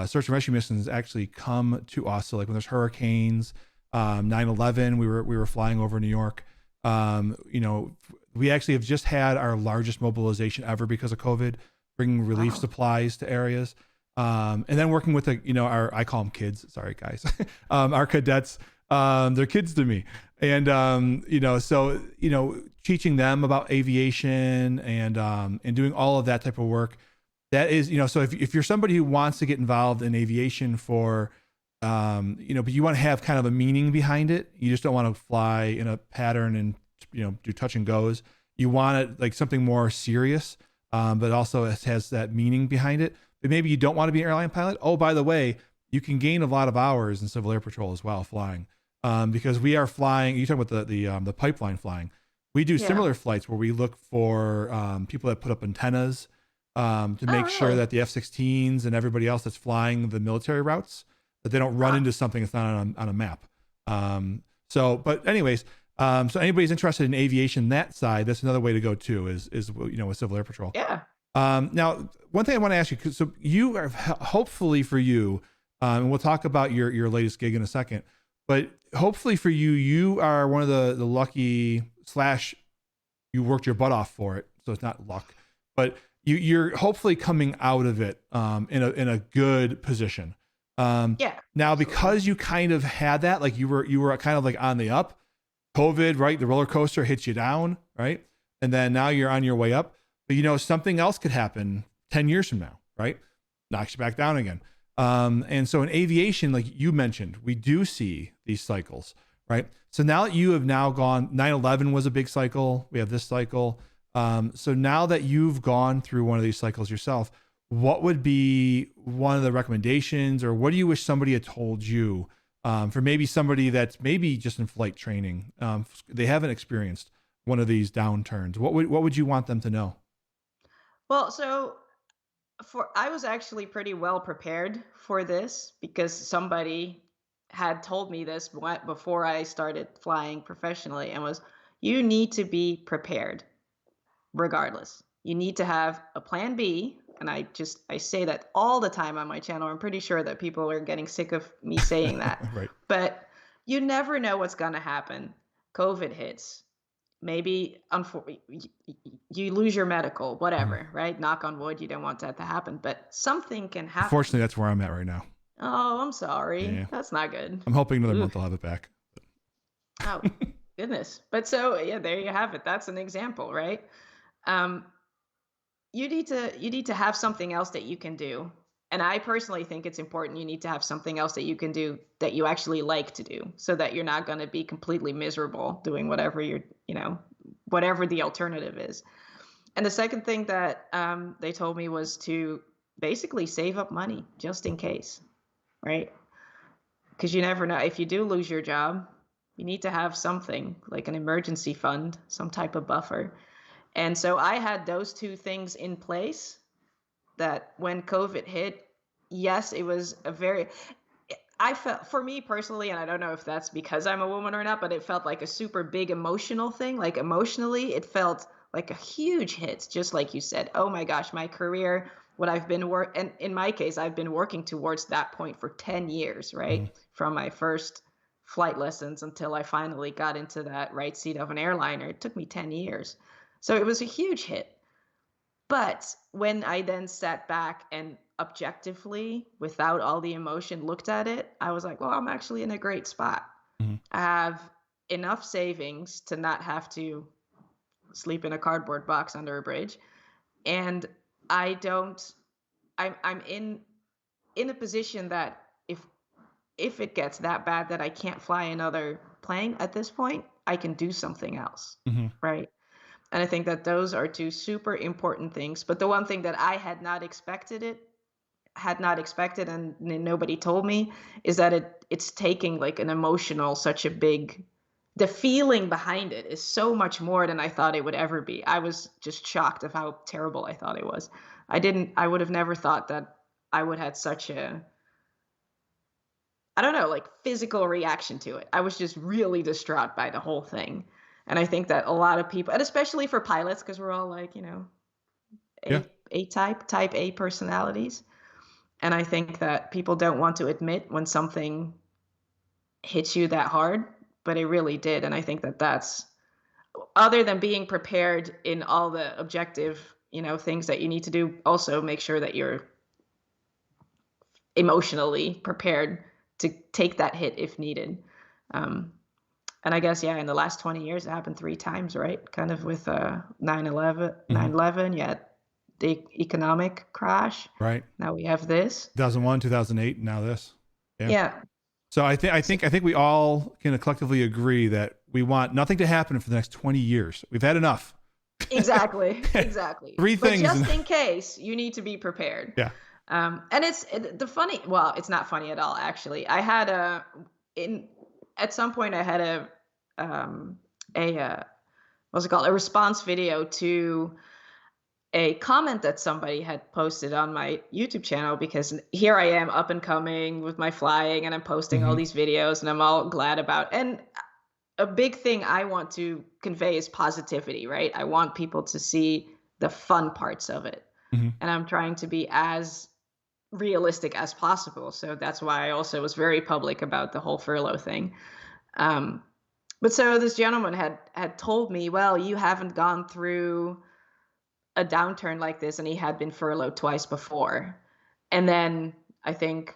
search and rescue missions actually come to us. So, like, when there's hurricanes, 9/11, we were flying over New York. We actually have just had our largest mobilization ever because of COVID, bringing relief Wow. supplies to areas. And then working with our, I call them kids. Sorry, guys. Our cadets. They're kids to me. And teaching them about aviation and doing all of that type of work. That is, so if you're somebody who wants to get involved in aviation for, but you want to have kind of a meaning behind it. You just don't want to fly in a pattern and, do touch and goes. You want it like something more serious, but also has that meaning behind it. But maybe you don't want to be an airline pilot. Oh, by the way, you can gain a lot of hours in Civil Air Patrol as well, flying, because we are flying. You talk about the pipeline flying. We do Yeah. similar flights where we look for people that put up antennas to Oh, make sure really? that the F-16s and everybody else that's flying the military routes, that they don't run Huh. into something that's not on a map. But anyways, so anybody's interested in aviation, that side, that's another way to go too, is with Civil Air Patrol. Yeah. Now, one thing I want to ask you, so you are hopefully for you, and we'll talk about your latest gig in a second, but hopefully for you, you are one of the lucky slash you worked your butt off for it, so it's not luck, but you're hopefully coming out of it in a good position. Um, Yeah. Now, Absolutely. because you kind of had that, like you were kind of like on the up. COVID, right? The roller coaster hits you down, right? And then now you're on your way up. But something else could happen 10 years from now, right? Knocks you back down again. And so in aviation, like you mentioned, we do see these cycles, right? So now that you have now gone, 9/11 was a big cycle. We have this cycle. So now that you've gone through one of these cycles yourself, what would be one of the recommendations, or what do you wish somebody had told you, for maybe somebody that's maybe just in flight training, they haven't experienced one of these downturns? What would you want them to know? Well, so for I was actually pretty well prepared for this, because somebody had told me this before I started flying professionally, and was, you need to be prepared regardless. You need to have a plan B. And I say that all the time on my channel. I'm pretty sure that people are getting sick of me saying that. Right. But you never know what's going to happen. COVID hits. Maybe you lose your medical, whatever, right? Knock on wood, you don't want that to happen, but something can happen. Unfortunately, that's where I'm at right now. Oh, I'm sorry. Yeah. That's not good. I'm hoping another Ooh. month I'll have it back. Oh, goodness. But so, yeah, there you have it. That's an example, right? Um, you need to have something else that you can do. And I personally think it's important you need to have something else that you can do that you actually like to do, so that you're not going to be completely miserable doing whatever whatever the alternative is. And the second thing that they told me was to basically save up money just in case, right? Because you never know. If you do lose your job, you need to have something like an emergency fund, some type of buffer. And so I had those two things in place, that when COVID hit, yes, it was I felt, for me personally, and I don't know if that's because I'm a woman or not, but it felt like a super big emotional thing. Like emotionally, it felt like a huge hit, just like you said. Oh my gosh, my career, what I've been and in my case, I've been working towards that point for 10 years, right? Mm-hmm. From my first flight lessons until I finally got into that right seat of an airliner. It took me 10 years. So it was a huge hit. But when I then sat back and objectively, without all the emotion, looked at it, I was like, well, I'm actually in a great spot. Mm-hmm. I have enough savings to not have to sleep in a cardboard box under a bridge. And I'm in a position that if it gets that bad that I can't fly another plane at this point, I can do something else. Mm-hmm. Right. And I think that those are two super important things. But the one thing that I had not expected and nobody told me, is that it's taking like an emotional, the feeling behind it is so much more than I thought it would ever be. I was just shocked of how terrible I thought it was. I would have never thought that I would have such a, I don't know, like physical reaction to it. I was just really distraught by the whole thing. And I think that a lot of people, and especially for pilots, because we're all like, type A personalities. And I think that people don't want to admit when something hits you that hard, but it really did. And I think that that's, other than being prepared in all the objective, things that you need to do, also make sure that you're emotionally prepared to take that hit if needed. And I guess, in the last 20 years, it happened 3 times, right? Kind of with 9/11, you had the economic crash. Right. Now we have this. 2001, 2008, now this. Yeah. So I think we all can collectively agree that we want nothing to happen for the next 20 years. We've had enough. Exactly. 3 things. But just in case, you need to be prepared. Yeah. And it's not funny at all, actually. I had at some point I had a response video to a comment that somebody had posted on my YouTube channel, because here I am up and coming with my flying, and I'm posting all these videos and I'm all glad about, and a big thing I want to convey is positivity, right? I want people to see the fun parts of it. And I'm trying to be as realistic as possible. So that's why I also was very public about the whole furlough thing. But so this gentleman had told me, well, you haven't gone through a downturn like this, and he had been furloughed twice before. And then I think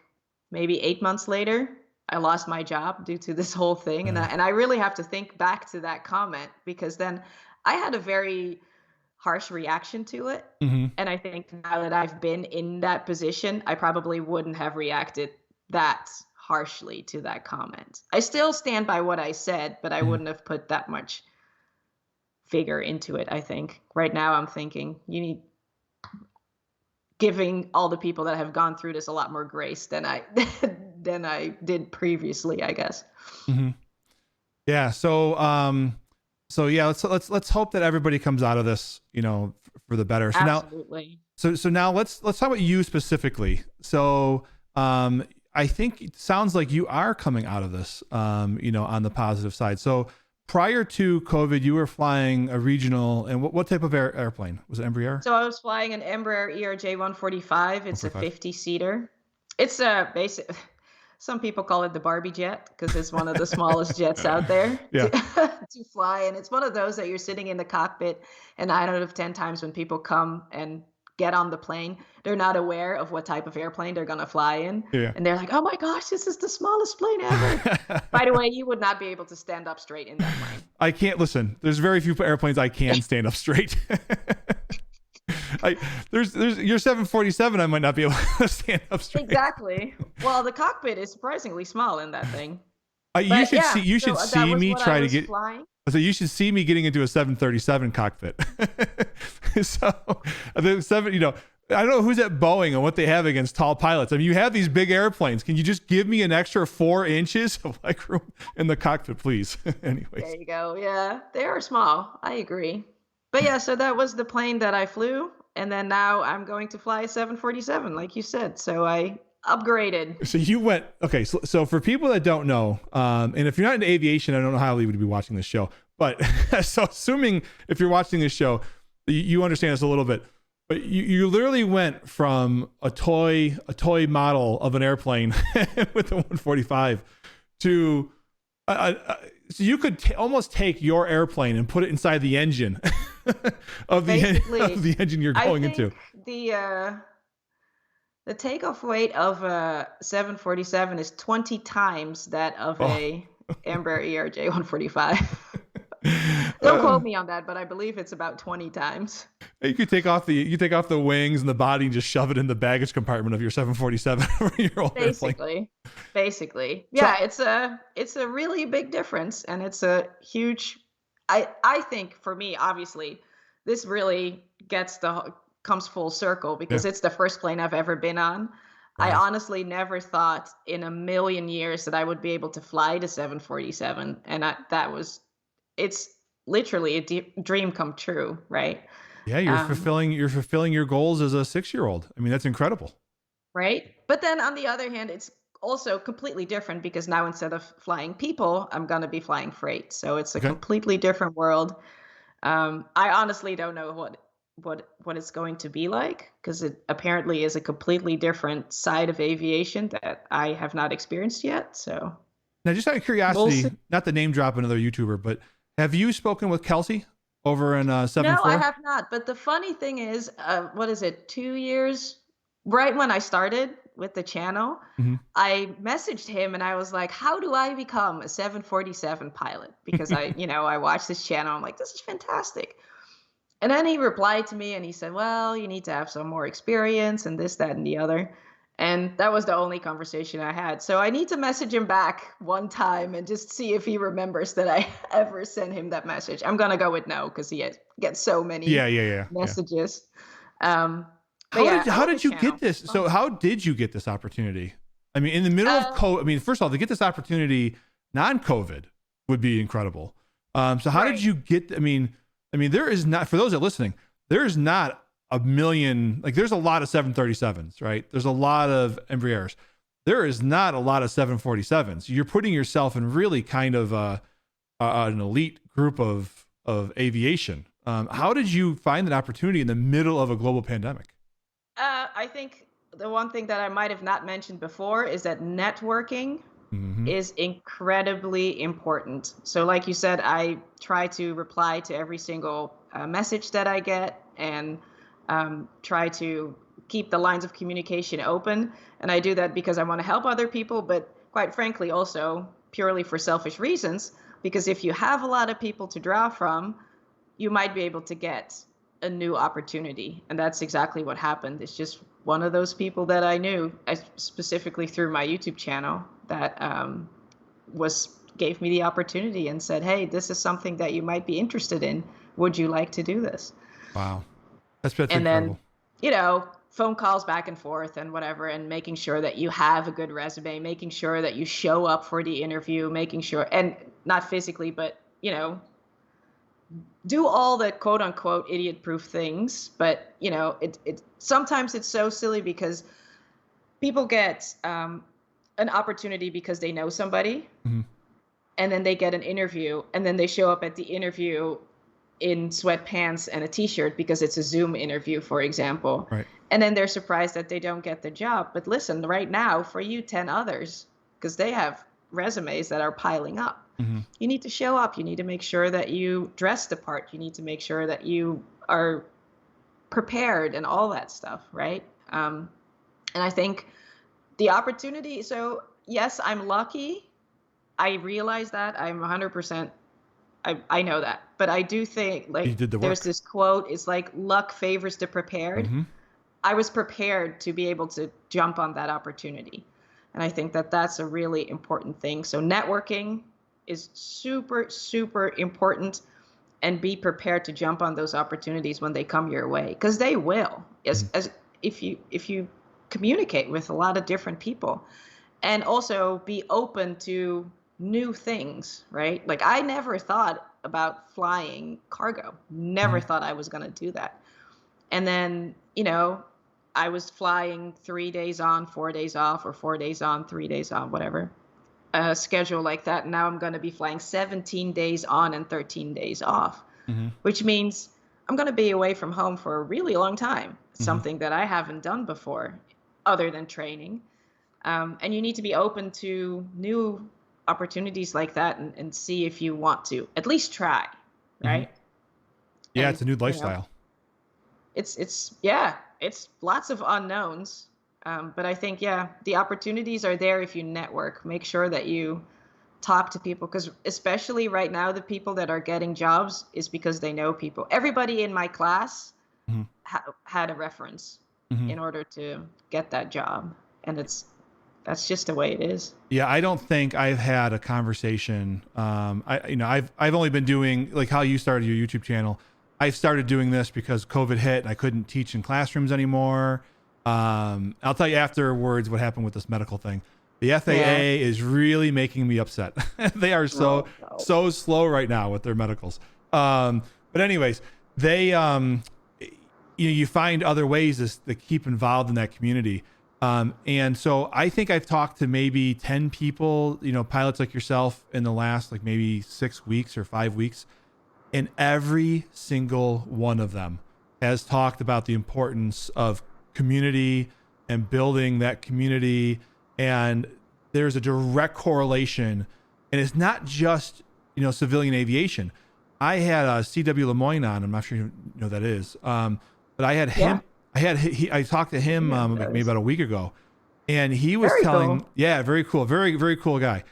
maybe 8 months later, I lost my job due to this whole thing. And I really have to think back to that comment, because then I had a very harsh reaction to it. And I think now that I've been in that position, I probably wouldn't have reacted that harshly to that comment. I still stand by what I said, but I wouldn't have put that much figure into it. I think right now I'm thinking you need giving all the people that have gone through this a lot more grace than I did previously, I guess. Yeah. So yeah, let's hope that everybody comes out of this, for the better. So Absolutely. Now let's talk about you specifically. So I think it sounds like you are coming out of this, on the positive side. So prior to COVID, you were flying a regional, and what type of airplane? Was it Embraer? So I was flying an Embraer ERJ-145. It's a 145. 50-seater. It's a basic. Some people call it the Barbie jet because it's one of the smallest jets out there Yeah. to fly. And it's one of those that you're sitting in the cockpit, and 9 out of 10 times when people come and get on the plane, they're not aware of what type of airplane they're going to fly in. Yeah. And they're like, oh my gosh, this is the smallest plane ever. By the way, you would not be able to stand up straight in that plane. I can't listen. There's very few airplanes I can stand up straight. There's your 747. I might not be able to stand up straight. Exactly. Well, the cockpit is surprisingly small in that thing. You should see me try to get. Flying. So you should see me getting into a 737 cockpit. So the seven, I don't know who's at Boeing and what they have against tall pilots. I mean, you have these big airplanes. Can you just give me an extra 4 inches of leg room in the cockpit, please? Anyways. There you go. Yeah, they are small. I agree. But yeah, so that was the plane that I flew. And then now I'm going to fly a 747, like you said. So I upgraded. So you went, okay. So for people that don't know, and if you're not into aviation, I don't know how you would be watching this show, but so assuming if you're watching this show, you understand this a little bit, but you literally went from a toy model of an airplane with the 145 to, so you could almost take your airplane and put it inside the engine of the engine you're going into. The takeoff weight of a 747 is 20 times that of a Embraer ERJ-145. Don't quote me on that, but I believe it's about 20 times. You could take off the wings and the body and just shove it in the baggage compartment of your 747 or your old airplane. Basically. Yeah, it's a really big difference, and it's a huge. I think for me, obviously, this really comes full circle because it's the first plane I've ever been on. Wow. I honestly never thought in a million years that I would be able to fly the 747, and it's literally a dream come true, right? Yeah, you're fulfilling your goals as a 6-year-old. I mean, that's incredible. Right? But then on the other hand, it's also completely different because now instead of flying people, I'm going to be flying freight. So it's a completely different world. I honestly don't know what it's going to be like because it apparently is a completely different side of aviation that I have not experienced yet. So now, just out of curiosity, not to name drop another YouTuber, but have you spoken with Kelsey over in 7-4? No, I have not. But the funny thing is, 2 years, right when I started with the channel, I messaged him and I was like, how do I become a 747 pilot? Because I watched this channel. I'm like, this is fantastic. And then he replied to me and he said, well, you need to have some more experience and this, that, and the other. And that was the only conversation I had. So I need to message him back one time and just see if he remembers that I ever sent him that message. I'm going to go with no because he gets so many messages. How did you get this? So how did you get this opportunity? I mean, in the middle of COVID, I mean, first of all, to get this opportunity non-COVID would be incredible. So how did you get, I mean, there is not, for those that are listening, there is not a million, like there's a lot of 737s, right? There's a lot of Embraers. There is not a lot of 747s. You're putting yourself in really kind of an elite group of aviation. How did you find that opportunity in the middle of a global pandemic? I think the one thing that I might have not mentioned before is that networking is incredibly important. So like you said, I try to reply to every single message that I get and try to keep the lines of communication open. And I do that because I want to help other people, but quite frankly, also purely for selfish reasons, because if you have a lot of people to draw from, you might be able to get a new opportunity. And that's exactly what happened. It's just one of those people that I knew, specifically through my YouTube channel, that gave me the opportunity and said, hey, this is something that you might be interested in. Would you like to do this? Wow. That's incredible. And then, phone calls back and forth and whatever, and making sure that you have a good resume, making sure that you show up for the interview, making sure, and not physically, but, do all the quote unquote idiot proof things. But, it sometimes it's so silly because people get an opportunity because they know somebody. and then they get an interview, and then they show up at the interview in sweatpants and a t-shirt because it's a Zoom interview, for example. Right. And then they're surprised that they don't get the job. But listen, right now, for you, 10 others, because they have resumes that are piling up. Mm-hmm. You need to show up. You need to make sure that you dress the part. You need to make sure that you are prepared and all that stuff, right? And I think the opportunity, so yes, I'm lucky. I realize that. I'm 100%, I know that. But I do think, You like, did the there's work. this quote, it's like luck favors the prepared. Mm-hmm. I was prepared to be able to jump on that opportunity. And I think that that's a really important thing. So networking is super, super important, and be prepared to jump on those opportunities when they come your way, because they will, as if you communicate with a lot of different people, and also be open to new things, right? Like, I never thought about flying cargo, never thought I was going to do that. And then, I was flying 3 days on, 4 days off, or 4 days on, 3 days on, whatever, a schedule like that. And now I'm going to be flying 17 days on and 13 days off, Mm-hmm. which means I'm going to be away from home for a really long time, something that I haven't done before other than training. And you need to be open to new opportunities like that, and see if you want to at least try, right? Yeah, And, it's a new lifestyle. it's lots of unknowns. But I think, the opportunities are there if you network. Make sure that you talk to people, because especially right now, the people that are getting jobs is because they know people. Everybody in my class Mm-hmm. had a reference Mm-hmm. in order to get that job. And that's just the way it is. Yeah, I don't think I've had a conversation. I've only been doing, like how you started your YouTube channel. I started doing this because COVID hit and I couldn't teach in classrooms anymore. I'll tell you afterwards what happened with this medical thing. The FAA is really making me upset. They are so slow right now with their medicals. But anyways, they you find other ways to keep involved in that community. And so I think I've talked to maybe 10 people, pilots like yourself, in the last like maybe 6 weeks or 5 weeks. And every single one of them has talked about the importance of community and building that community. And there's a direct correlation. And it's not just, civilian aviation. I had CW Lemoyne on. I'm not sure you know who that is. But I had him. I talked to him maybe about a week ago, and he was telling, very cool, very, very cool guy.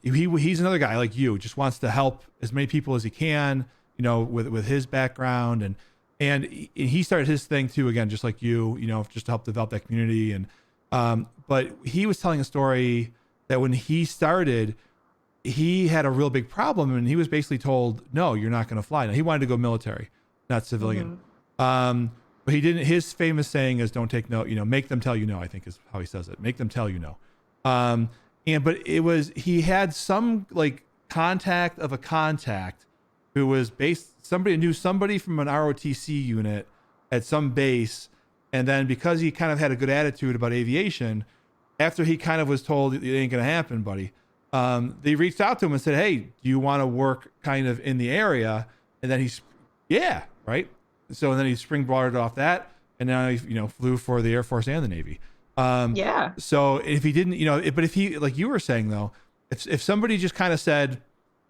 He's another guy like you, just wants to help as many people as he can, with his background, and he started his thing too, again, just like you, just to help develop that community. And but he was telling a story that when he started, he had a real big problem, and he was basically told, no, you're not going to fly. Now, he wanted to go military, not civilian. But he didn't. His famous saying is, "Don't take no. Make them tell you no." I think is how he says it. Make them tell you no. But he had some like contact of a contact who was somebody knew somebody from an ROTC unit at some base, and then because he kind of had a good attitude about aviation, after he kind of was told it ain't gonna happen, buddy, they reached out to him and said, "Hey, do you want to work kind of in the area?" And then right. So then he springboarded off that, and now he flew for the Air Force and the Navy. So if he didn't, but if he, like you were saying though, if somebody just kind of said,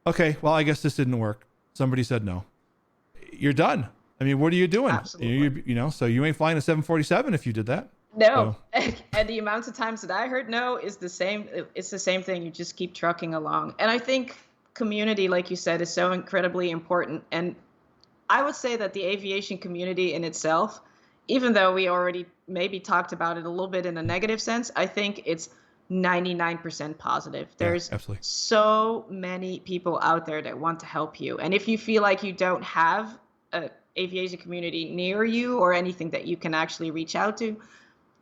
okay, well, I guess this didn't work. Somebody said no, you're done. I mean, what are you doing? Absolutely. So you ain't flying a 747 if you did that. No. So. And the amount of times that I heard no is the same. It's the same thing. You just keep trucking along. And I think community, like you said, is so incredibly important. And I would say that the aviation community in itself, even though we already maybe talked about it a little bit in a negative sense, I think it's 99% positive. There's so many people out there that want to help you. And if you feel like you don't have an aviation community near you or anything that you can actually reach out to,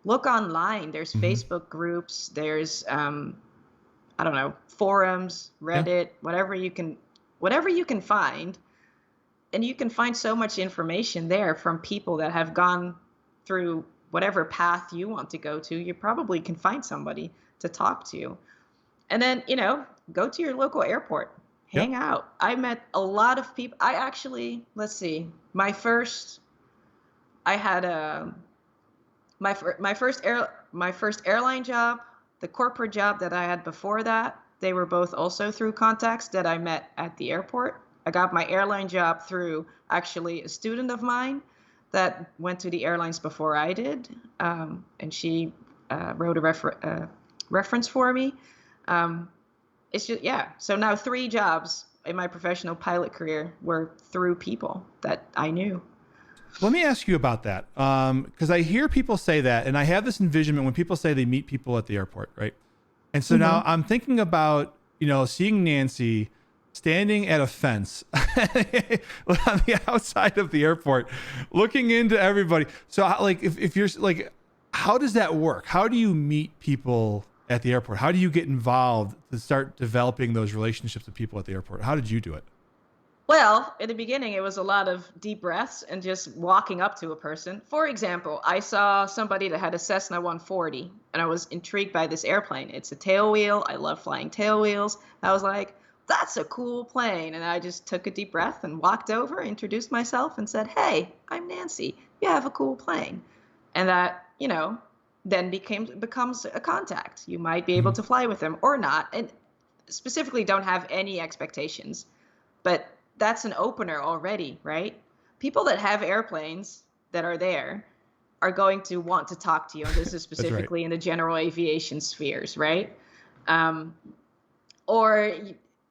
look online. There's Facebook groups. There's, forums, Reddit, whatever you can find. And you can find so much information there from people that have gone through whatever path you want to go to. You probably can find somebody to talk to. And then, go to your local airport, Yep. hang out. I met a lot of people. I actually, let's see, I had a, my first airline job, the corporate job that I had before that, they were both also through contacts that I met at the airport. I got my airline job through actually a student of mine that went to the airlines before I did, and she wrote a reference for me. Um, it's just, yeah. So now 3 jobs in my professional pilot career were through people that I knew. Let me ask you about that. Because I hear people say that, and I have this envisionment when people say they meet people at the airport, right? And so now I'm thinking about, seeing Nancy standing at a fence on the outside of the airport, looking into everybody. So like, if you're like, how does that work? How do you meet people at the airport? How do you get involved to start developing those relationships with people at the airport? How did you do it? Well, in the beginning, it was a lot of deep breaths and just walking up to a person. For example, I saw somebody that had a Cessna 140, and I was intrigued by this airplane. It's a tailwheel. I love flying tailwheels. I was like, that's a cool plane. And I just took a deep breath and walked over, introduced myself, and said, hey, I'm Nancy. You have a cool plane. And that, then becomes a contact. You might be able Mhm. to fly with them or not. And specifically, don't have any expectations. But that's an opener already, right? People that have airplanes that are there are going to want to talk to you. And this is That's right. specifically in the general aviation spheres, right? Um, or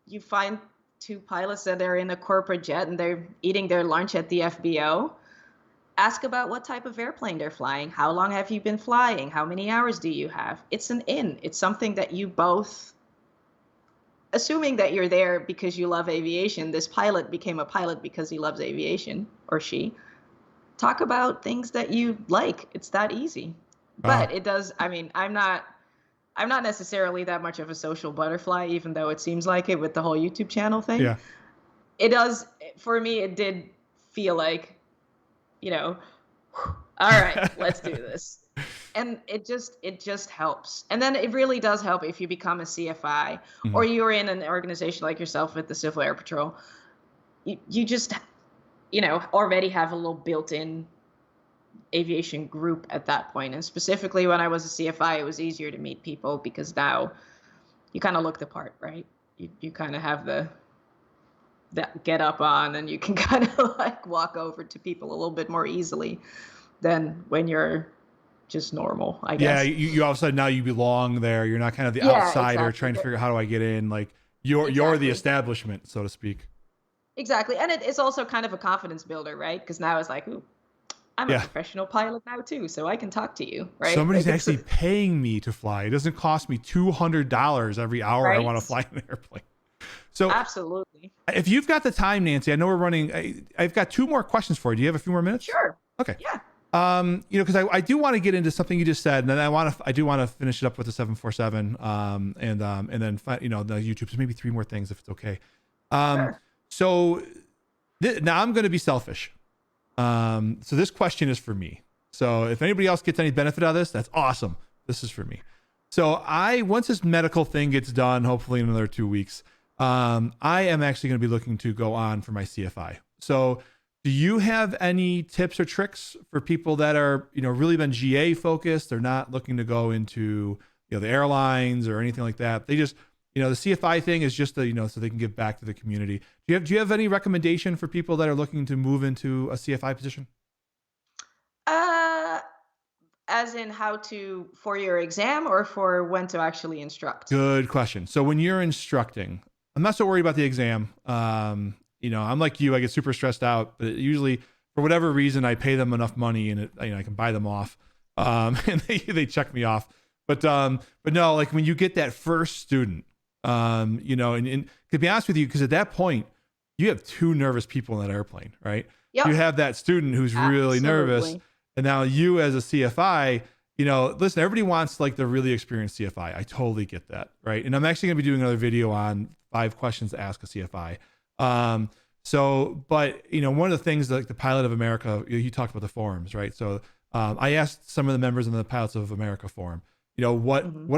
you find 2 pilots that are in a corporate jet and they're eating their lunch at the FBO. Ask about what type of airplane they're flying. How long have you been flying? How many hours do you have? It's an in. It's something that you both, assuming that you're there because you love aviation, this pilot became a pilot because he loves aviation, or she. Talk about things that you like. It's that easy. Uh, But it does, I mean, I'm not necessarily that much of a social butterfly, even though it seems like it with the whole YouTube channel thing. yeah. It does, for me, it did feel like, you know, all right, let's do this. And it just helps. And then it really does help if you become a CFI or Mhm. you're in an organization like yourself with the Civil Air Patrol. You just, already have a little built-in aviation group at that point. And specifically when I was a CFI, it was easier to meet people because now you kind of look the part, right? You kind of have that get up on, and you can kind of like walk over to people a little bit more easily than when you're just normal, I Yeah. guess. You all of a sudden now you belong there. You're not kind of the Yeah, outsider exactly. trying to figure out how do I get in. Like you're the Exactly. establishment, so to speak. Exactly. And it's also kind of a confidence builder, right? Because now it's like, ooh, I'm a Yeah. professional pilot now too, so I can talk to you, right? Somebody's Like it's actually paying me to fly. It doesn't cost me $200 every hour I right. want to fly an airplane. So Absolutely. if you've got the time, Nancy, I know we're running. I've got 2 more questions for you. Do you have a few more minutes? Sure. Okay. Yeah. Because I do want to get into something you just said, and then I do want to finish it up with the 747, and then the YouTube. So maybe 3 more things if it's okay. Um, Sure. so now I'm going to be selfish. So this question is for me. So if anybody else gets any benefit out of this, that's awesome. This is for me. So once this medical thing gets done, hopefully in another 2 weeks, I am actually going to be looking to go on for my CFI. So do you have any tips or tricks for people that are, really been GA focused? They're not looking to go into, the airlines or anything like that. They just, the CFI thing is just so they can give back to the community. Do you have any recommendation for people that are looking to move into a CFI position? Uh, as in how to for your exam or for when to actually instruct? Good question. So when you're instructing, I'm not so worried about the exam. I'm like you, I get super stressed out, but usually for whatever reason, I pay them enough money and I can buy them off. And they check me off. But no, like when you get that first student, and to be honest with you, because at that point you have 2 nervous people in that airplane, right? You Yep. have that student who's really nervous. Absolutely. And now you as a CFI, listen, everybody wants like the really experienced CFI. I totally get that. Right. And I'm actually going to be doing another video on 5 questions to ask a CFI. But one of the things like the Pilot of America, you talked about the forums, right? So, I asked some of the members in the Pilots of America forum, what Hmm.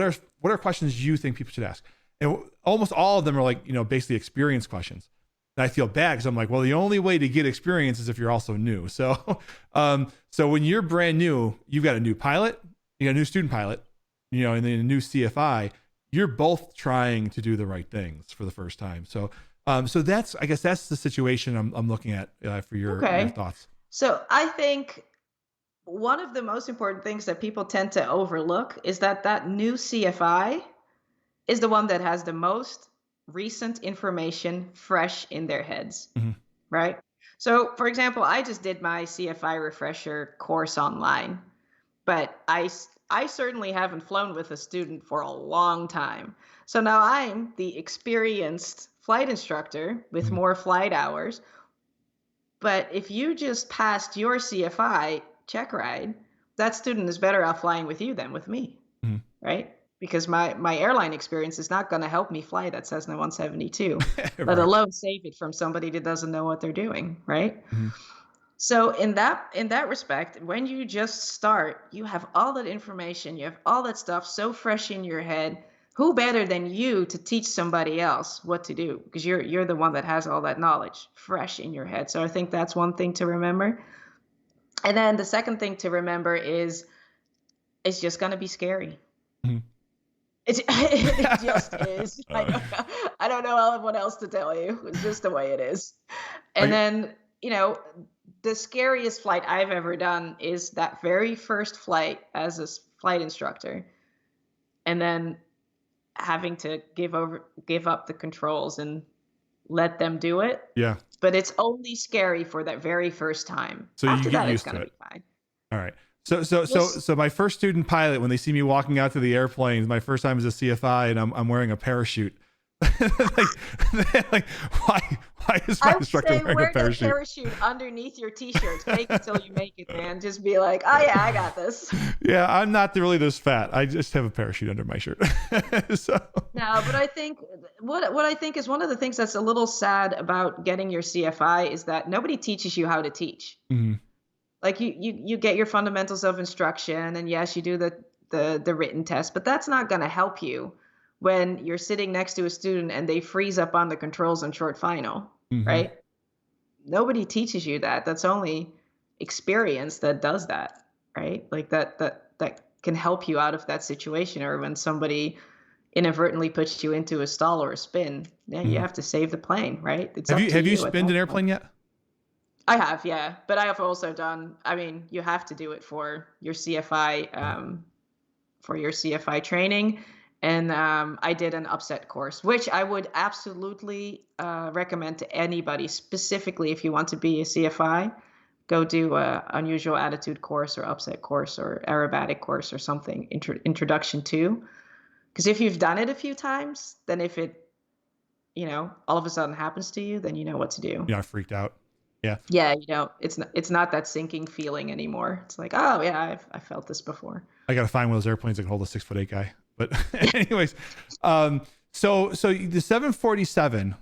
are questions you think people should ask? And almost all of them are like, basically experience questions. And I feel bad because I'm like, well, the only way to get experience is if you're also new. So, so when you're brand new, you've got a new pilot, you got a new student pilot, and then a new CFI. You're both trying to do the right things for the first time. So, so I guess that's the situation I'm looking at for your thoughts. So I think one of the most important things that people tend to overlook is that new CFI is the one that has the most recent information fresh in their heads, right? So, for example, I just did my CFI refresher course online, but I certainly haven't flown with a student for a long time. So now I'm the experienced flight instructor with more flight hours. But if you just passed your CFI check ride, that student is better off flying with you than with me, right? Because my airline experience is not going to help me fly that Cessna 172, let alone save it from somebody that doesn't know what they're doing, right? So in that respect, when you just start, you have all that information, you have all that stuff so fresh in your head. Who better than you to teach somebody else what to do? Because you're the one that has all that knowledge fresh in your head. So I think that's one thing to remember. And then the second thing to remember is it's just going to be scary. It just is. I don't know what else to tell you. It's just the way it is. And then, the scariest flight I've ever done is that very first flight as a flight instructor. And then having to give up the controls and let them do it. Yeah. But it's only scary for that very first time. So after you get that, used it's to gonna it. be fine. All right. So my first student pilot, when they see me walking out to the airplanes, my first time as a CFI, and I'm wearing a parachute. like why is my instructor wearing a parachute? Wear parachute underneath your t-shirt. Fake it till you make it, man. Just be like, oh yeah, I got this. Yeah, I'm not really this fat. I just have a parachute under my shirt. So. No, but I think what I think is one of the things that's a little sad about getting your CFI is that nobody teaches you how to teach. Like you get your fundamentals of instruction, and yes, you do the written test, but that's not going to help you when you're sitting next to a student and they freeze up on the controls on short final, right? Nobody teaches you that. That's only experience that does that, right? Like that can help you out of that situation, or when somebody inadvertently puts you into a stall or a spin, you have to save the plane, right? It's have you spinned an airplane yet? I have, yeah. But I have also done, you have to do it for your CFI, training. And I did an upset course, which I would absolutely recommend to anybody, specifically if you want to be a CFI. Go do a unusual attitude course or upset course or aerobatic course or something, introduction to. Because if you've done it a few times, then if it, all of a sudden happens to you, then you know what to do. You're not freaked out. Yeah. Yeah, it's not that sinking feeling anymore. It's like, oh yeah, I felt this before. I got to find one of those airplanes that can hold a 6'8" guy. But anyways, so the 747.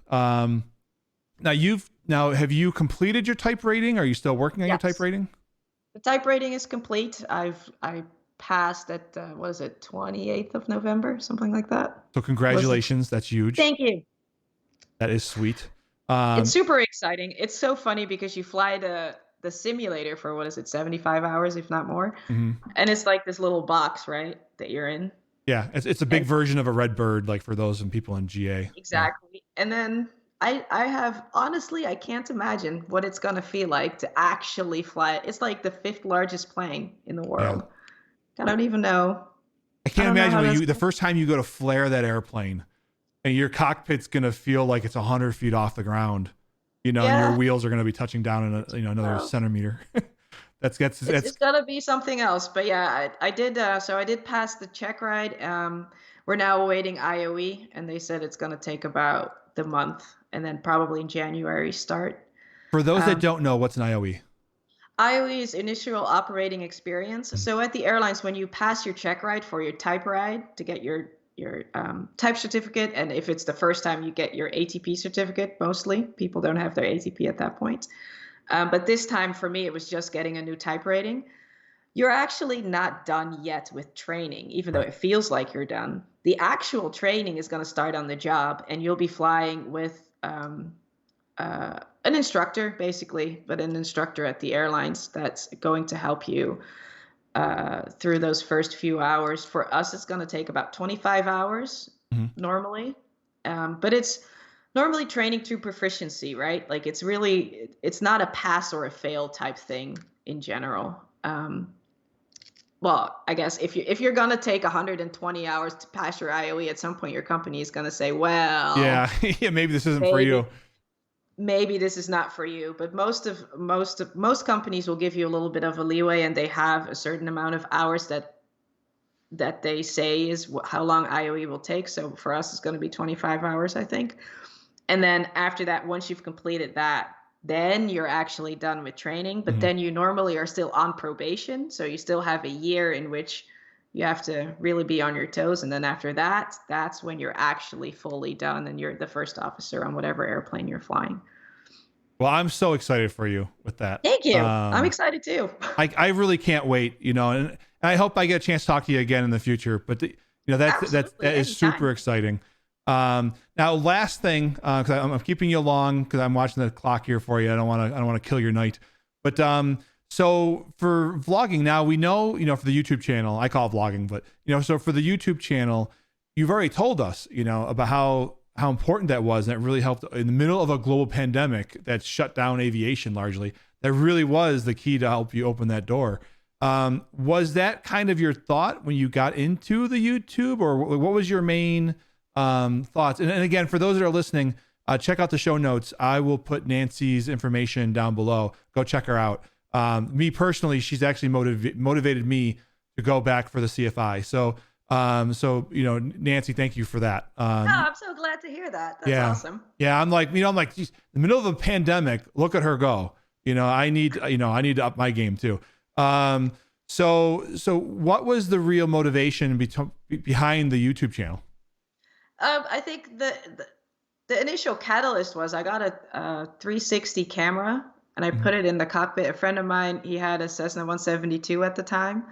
Now have you completed your type rating? Are you still working on your type rating? The type rating is complete. I passed at 28th of November, something like that. So congratulations, that's huge. Thank you. That is sweet. It's super exciting. It's so funny because you fly the simulator for 75 hours, if not more, and it's like this little box, right, that you're in. Yeah, it's a big version of a Redbird, like for those and people in GA. Exactly. Yeah. And then I have, honestly, I can't imagine what it's gonna feel like to actually fly it. It's like the 5th largest plane in the world. Yeah. I don't even know. I can't imagine the first time you go to flare that airplane, and your cockpit's gonna feel like it's 100 feet off the ground, and your wheels are gonna be touching down in another centimeter. It's gonna be something else. But yeah, I did. So I did pass the check ride. We're now awaiting IOE, and they said it's gonna take about the month, and then probably in January start. For those that don't know, what's an IOE? IOE is initial operating experience. So at the airlines, when you pass your check ride for your type ride to get your type certificate, and if it's the first time, you get your ATP certificate. Mostly people don't have their ATP at that point, but this time for me it was just getting a new type rating. you're actually not done yet with training, even though Right. it feels like you're done. The actual training is going to start on the job, and you'll be flying with an instructor, basically, but an instructor at the airlines that's going to help you through those first few hours. For us, it's going to take about 25 hours Hmm. normally, but it's normally training through proficiency, right? Like it's not a pass or a fail type thing in general. Well, I guess if you're gonna take 120 hours to pass your IOE, at some point your company is gonna say, Yeah. well, Yeah. Maybe this isn't for maybe you. maybe this is not for you. But most companies will give you a little bit of a leeway, and they have a certain amount of hours that they say is how long IOE will take. So for us, it's going to be 25 hours, I think. And then after that, once you've completed that, then you're actually done with training. But Hmm. then you normally are still on probation. So you still have a year in which you have to really be on your toes. And then after that, that's when you're actually fully done and you're the first officer on whatever airplane you're flying. Well, I'm so excited for you with that. Thank you. I'm excited too. I really can't wait, and I hope I get a chance to talk to you again in the future. But Absolutely. that is super Anytime. exciting. Now, last thing, because I'm keeping you long because I'm watching the clock here for you. I don't want to kill your night. But so for vlogging now, we know, for the YouTube channel, I call it vlogging, but so for the YouTube channel, you've already told us, about how important that was, and it really helped in the middle of a global pandemic that shut down aviation largely. That really was the key to help you open that door. Was that kind of your thought when you got into the YouTube, or what was your main thoughts? And again, for those that are listening, check out the show notes. I will put Nancy's information down below. Go check her out. Me personally, she's actually motivated me to go back for the CFI. So, Nancy, thank you for that. Oh, I'm so glad to hear that. That's Yeah. awesome. Yeah. Geez, in the middle of a pandemic, look at her go. I need to up my game too. So what was the real motivation behind the YouTube channel? I think the initial catalyst was I got a 360 camera and I Mhm. put it in the cockpit. A friend of mine, he had a Cessna 172 at the time,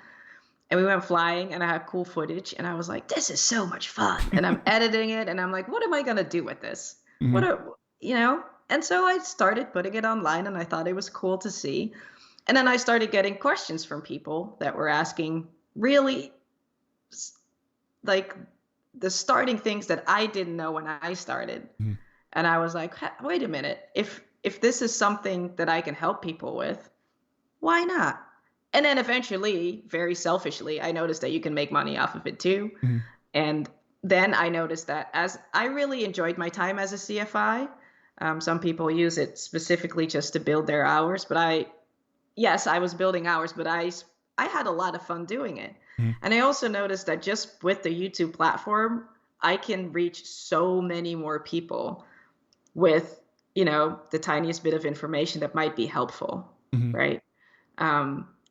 and we went flying and I had cool footage and I was like, this is so much fun. And I'm editing it and I'm like, what am I going to do with this? What Mhm. are, you know? And so I started putting it online and I thought it was cool to see. And then I started getting questions from people that were asking really like the starting things that I didn't know when I started. Mhm. And I was like, wait a minute, if this is something that I can help people with, why not? And then eventually, very selfishly, I noticed that you can make money off of it too. Mhm. And then I noticed that as I really enjoyed my time as a CFI, some people use it specifically just to build their hours, but yes, I was building hours, but I had a lot of fun doing it. Mhm. And I also noticed that just with the YouTube platform, I can reach so many more people with, the tiniest bit of information that might be helpful, Mhm. right?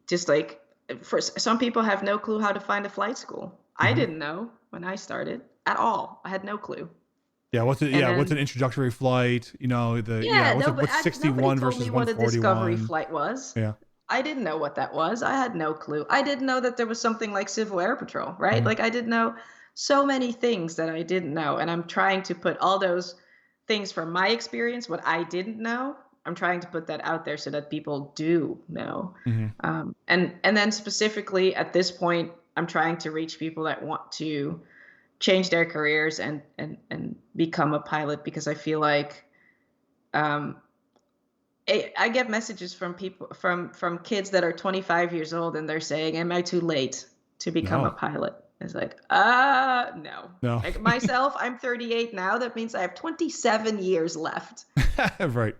Just like for some people have no clue how to find a flight school. I Mhm. didn't know when I started at all. I had no clue. Yeah. And What's an then introductory flight? yeah, What's nobody 61 told versus me what a discovery 141? flight was. Yeah. I didn't know what that was. I had no clue. I didn't know that there was something like Civil Air Patrol, right? Mhm. Like I didn't know so many things that I didn't know. And I'm trying to put all those things from my experience, what I didn't know, I'm trying to put that out there so that people do know. Mhm. And then specifically at this point, I'm trying to reach people that want to change their careers and become a pilot because I feel like um, I get messages from people from kids that are 25 years old and they're saying, "Am I too late to become a No. pilot?" It's like, no. No. Like myself, I'm 38 now. That means I have 27 years left Right.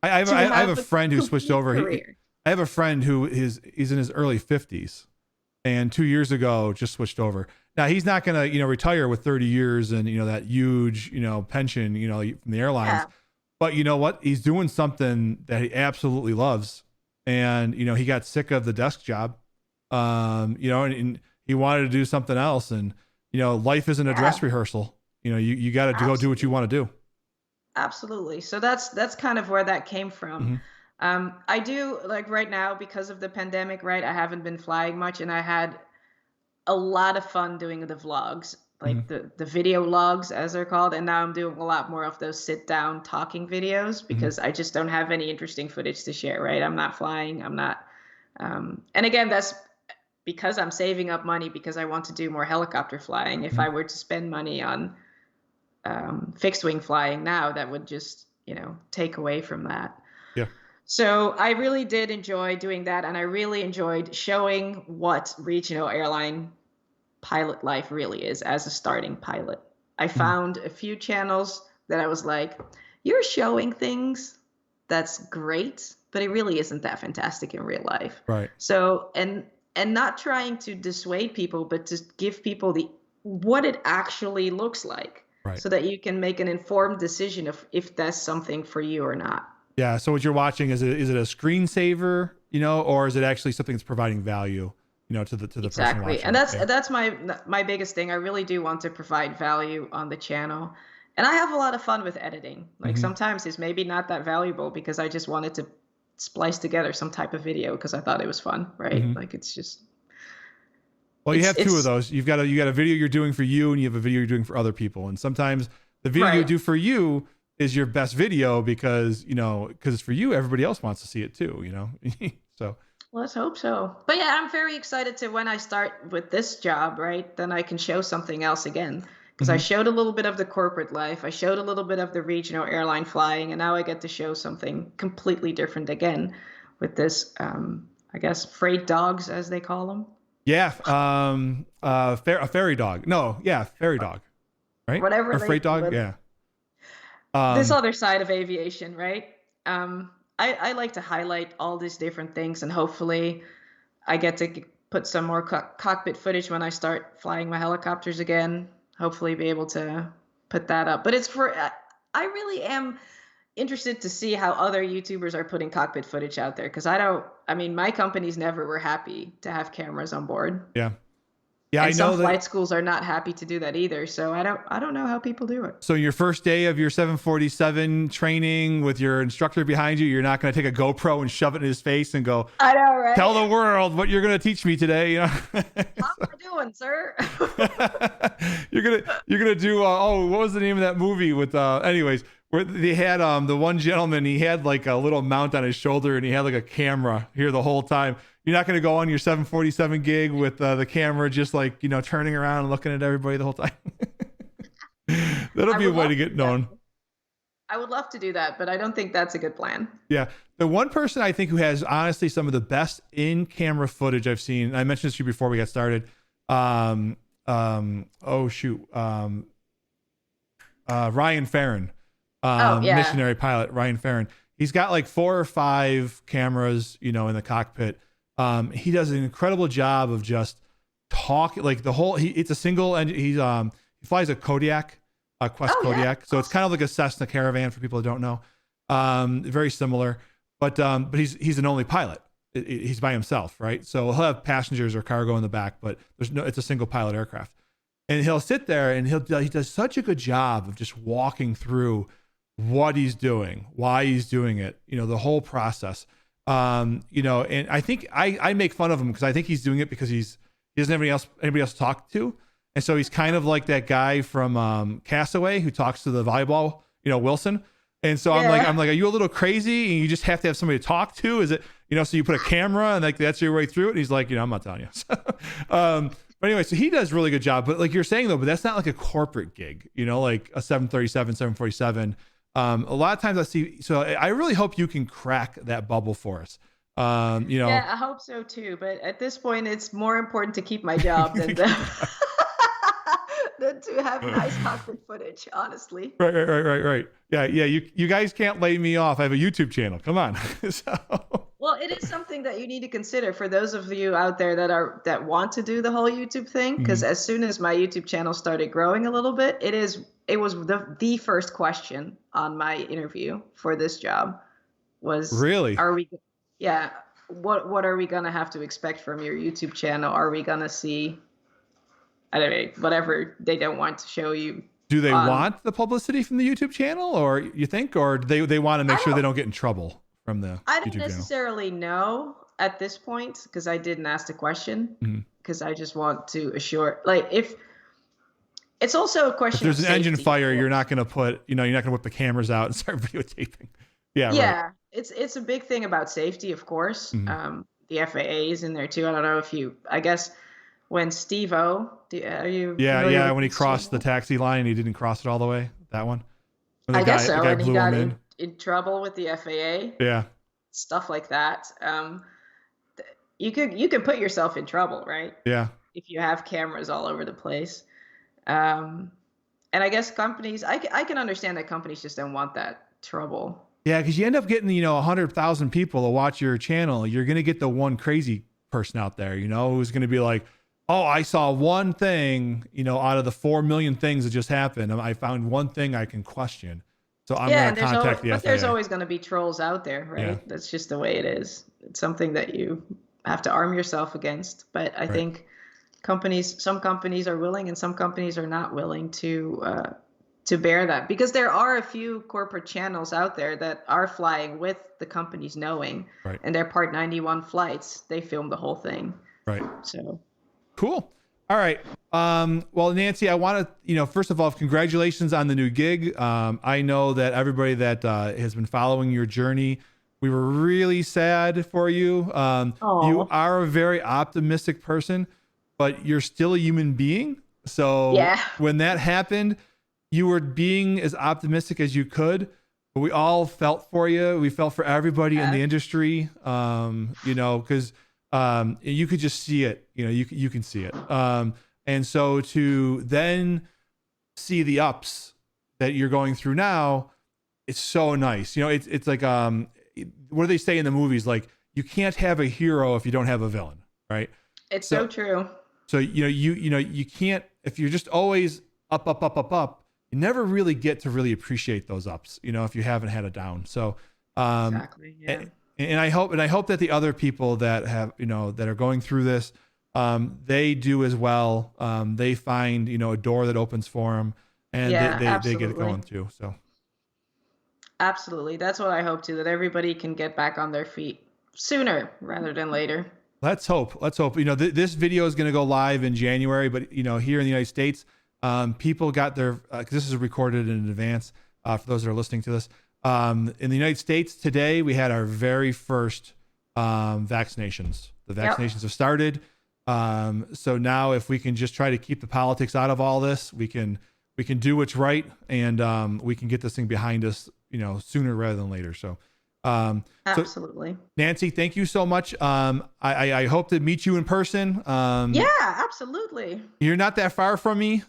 to I have a have a friend who switched complete over. career. I have a friend who he's in his early 50s, and 2 years ago just switched over. Now he's not gonna retire with 30 years and that huge pension from the airlines. Yeah, But you know what? He's doing something that he absolutely loves, and he got sick of the desk job, and he wanted to do something else. And life isn't a dress yeah, rehearsal. You got to go do what you absolutely. want to do. Absolutely. So that's kind of where that came from. Mm-hmm. I do like right now because of the pandemic, right? I haven't been flying much, and I had a lot of fun doing the vlogs, like Mhm. the video logs as they're called. And now I'm doing a lot more of those sit down talking videos Mhm. because I just don't have any interesting footage to share, right? I'm not flying. I'm not. And again, that's because I'm saving up money because I want to do more helicopter flying. If Mhm. I were to spend money on fixed wing flying now, that would just, take away from that. Yeah. So I really did enjoy doing that. And I really enjoyed showing what regional airline pilot life really is as a starting pilot. I Mhm. found a few channels that I was like, you're showing things that's great, but it really isn't that fantastic in real life. Right. So, and not trying to dissuade people, but to give people the what it actually looks like Right. so that you can make an informed decision of if that's something for you or not. Yeah. So what you're watching, is it a screensaver, or is it actually something that's providing value, to the person Exactly. And watching? that's Yeah. that's my biggest thing. I really do want to provide value on the channel. And I have a lot of fun with editing. Like Mhm. sometimes it's maybe not that valuable because I just wanted to splice together some type of video because I thought it was fun, right? Mhm. Like it's just Well, you it's have two of it's those. You got a video you're doing for you, and you have a video you're doing for other people. And sometimes the video you right. do for you is your best video because it's for you. Everybody else wants to see it too. So Let's hope so. But yeah, I'm very excited to when I start with this job, right? Then I can show something else again. Because I mhm. showed a little bit of the corporate life, I showed a little bit of the regional airline flying, and now I get to show something completely different again with this, I guess, freight dogs, as they call them, Yeah. A fairy dog. No. Yeah. Fairy dog. Right. whatever Or they, freight dog. but Yeah. this Um. other side of aviation, right? I like to highlight all these different things, and hopefully I get to put some more cockpit footage when I start flying my helicopters again. Hopefully, be able to put that up. But it's for I really am interested to see how other YouTubers are putting cockpit footage out there because I don't. I mean, my companies never were happy to have cameras on board, Yeah. Yeah. I and some know that. flight schools are not happy to do that either. So I don't know how people do it. So your first day of your 747 training with your instructor behind you, you're not going to take a GoPro and shove it in his face and go, I know, tell right? the world what you're going to teach me today. How am I doing, sir? You're gonna do what was the name of that movie with anyways, where they had the one gentleman, he had like a little mount on his shoulder and he had like a camera here the whole time. You're not gonna go on your 747 gig with the camera just like turning around and looking at everybody the whole time. That'll I be a would way love to to get do that. known. I would love to do that, but I don't think that's a good plan. Yeah. The one person I think who has honestly some of the best in camera footage I've seen, and I mentioned this to you before we got started. Um, oh shoot. Ryan Farron, Oh yeah. missionary pilot, Ryan Farron. He's got like 4 or 5 cameras, in the cockpit. He does an incredible job of just talking like it's a single engine. He flies a Kodiak, a Quest Oh yeah. Kodiak. So it's kind of like a Cessna Caravan for people that don't know. Very similar, but he's an only pilot. He's by himself, right? So he'll have passengers or cargo in the back, but it's a single pilot aircraft. And he'll sit there and he does such a good job of just walking through what he's doing, why he's doing it, the whole process. And I think I make fun of him because I think he's doing it because he doesn't have anybody else to talk to. And so he's kind of like that guy from Castaway who talks to the volleyball, Wilson. And so Yeah. I'm like, are you a little crazy? And you just have to have somebody to talk to? Is it, so you put a camera and like that's your way through it? And he's like, I'm not telling you. But anyway, so he does a really good job. But like you're saying though, but that's not like a corporate gig, like a 737, 747. A lot of times I see. So I really hope you can crack that bubble for us. Yeah, I hope so too. But at this point, it's more important to keep my job than than to have nice cockpit footage, honestly. Right. Yeah. You guys can't lay me off. I have a YouTube channel. Come on. So. Well, it is something that you need to consider for those of you out there that want to do the whole YouTube thing. Because Mhm. as soon as my YouTube channel started growing a little bit, it was the first question on my interview for this job was, Really? are we, yeah, what are we gonna have to expect from your YouTube channel? Are we gonna see, I don't know, whatever they don't want to show you Do they on? want the publicity from the YouTube channel, or you think, or they want to make I sure they don't don't get in trouble from the I don't YouTube channel? necessarily know at this point because I didn't ask the question Mhm. because I just want to assure, like, if it's also a If question of there's an engine safety, of fire, you're not course. going to put, you're not going to whip the cameras out and start videotaping. Yeah, right. Yeah, it's a big thing about safety, of course. Mhm. The FAA is in there too. I don't know if you, I guess when Steve-O, are you Yeah, familiar yeah. with When he this crossed the channel? taxi line, he didn't cross it all the way. That one. When I guess the so, guy and he blew him got in. in trouble with the FAA, Yeah, stuff like that. You could put yourself in trouble, right? yeah, If you have cameras all over the place. Um, and I guess companies, I can understand that companies just don't want that trouble. yeah. Because you end up getting, 100,000 people to watch your channel. You're going to get the one crazy person out there, who's going to be like, "Oh, I saw one thing, out of the 4 million things that just happened. I found one thing I can question. So I'm Yeah, going and to contact the there's FAA." always going to be trolls out there, Yeah, right? That's just the way it is. It's something that you have to arm yourself against. But I right. think some companies are willing, and some companies are not willing to bear that because there are a few corporate channels out there that are flying with the companies knowing, Right. and their Part 91 flights, they film the whole thing. Right. So Cool. All right. Well, Nancy, I want to, first of all, congratulations on the new gig. I know that everybody that has been following your journey, we were really sad for you. You oh are a very optimistic person, but you're still a human being. So yeah, when that happened, you were being as optimistic as you could, but we all felt for you. We felt for everybody in the industry, because you could just see it. You can see it. And so to then see the ups that you're going through now, it's so nice. It's like what do they say in the movies? Like, you can't have a hero if you don't have a villain, right? it's so So true. you can't, if you're just always up, up, up, up, up, you never really get to really appreciate those ups, if you haven't had a down. So Exactly. Yeah. and I hope that the other people that have, that are going through this, they do as well. They find, a door that opens for them, and Yeah, they get it absolutely. going too. So Absolutely. That's what I hope too, that everybody can get back on their feet sooner rather than later. let's hope. Let's hope. This video is going to go live in January, but here in the United States, people got their because this is recorded in advance for those that are listening to this. In the United States today, we had our very first vaccinations. The vaccinations have started. So now, if we can just try to keep the politics out of all this, we can do what's right, and we can get this thing behind us, sooner rather than later. So, so Absolutely. Nancy, thank you so much. I hope to meet you in person. Yeah, absolutely. You're not that far from me.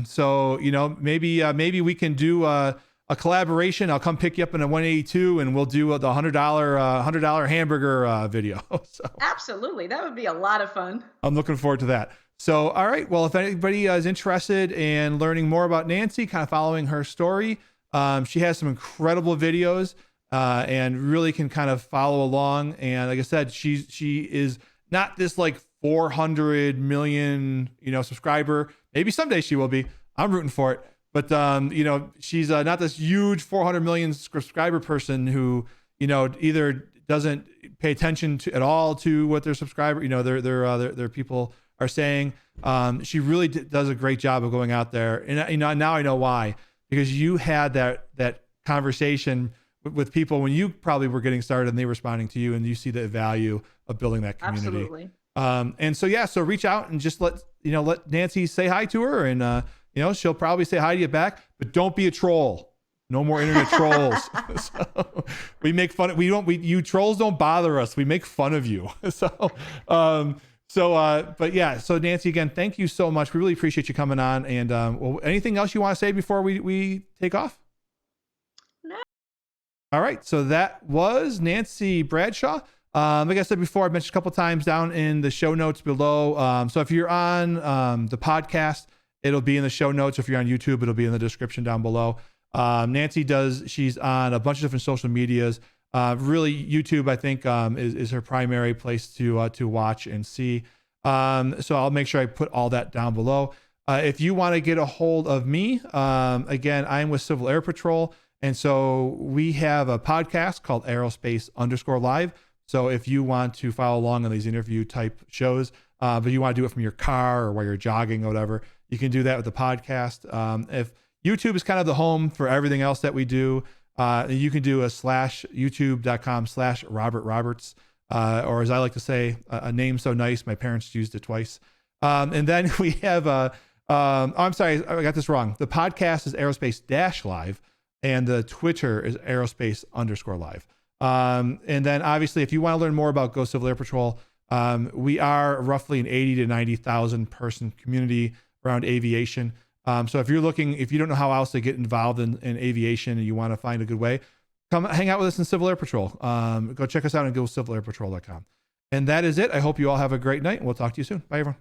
So, maybe we can do a collaboration. I'll come pick you up in a 182 and we'll do the $100 hamburger video. So Absolutely. That would be a lot of fun. I'm looking forward to that. So, all right. Well, if anybody is interested in learning more about Nancy, kind of following her story, she has some incredible videos, and really can kind of follow along. And like I said, she is not this like 400 million, subscriber. Maybe someday she will be. I'm rooting for it. But she's not this huge 400 million subscriber person who, either doesn't pay attention to at all to what their subscriber, their people are saying. She really does a great job of going out there, and now I know why, because you had that conversation with people when you probably were getting started, and they were responding to you, and you see the value of building that community. Absolutely. And so reach out and just let Nancy say hi to her, and she'll probably say hi to you back, but don't be a troll. No more internet trolls. So we make fun. You trolls don't bother us. We make fun of you. But yeah. So Nancy, again, thank you so much. We really appreciate you coming on. And well, anything else you want to say before we take off? No. All right. So that was Nancy Bradshaw. Like I said before, I mentioned a couple times down in the show notes below. So if you're on the podcast, it'll be in the show notes. If you're on YouTube, it'll be in the description down below. She's on a bunch of different social medias. Really, YouTube, I think, is her primary place to watch and see. So I'll make sure I put all that down below. If you want to get a hold of me, again, I'm with Civil Air Patrol, And so we have a podcast called Aerospace_live. So if you want to follow along on these interview type shows, but you want to do it from your car or while you're jogging or whatever, you can do that with the podcast. If YouTube is kind of the home for everything else that we do, you can do a /youtube.com/Robert Roberts, or as I like to say, a name so nice, my parents used it twice. And then we have I'm sorry, I got this wrong. The podcast is Aerospace-live, and the Twitter is Aerospace_live. And then obviously, if you want to learn more about Go Civil Air Patrol, we are roughly an 80 to 90,000 person community around aviation. So if you don't know how else to get involved in aviation and you want to find a good way, come hang out with us in Civil Air Patrol. Go check us out on gocivilairpatrol.com. And that is it. I hope you all have a great night, and we'll talk to you soon. Bye, everyone.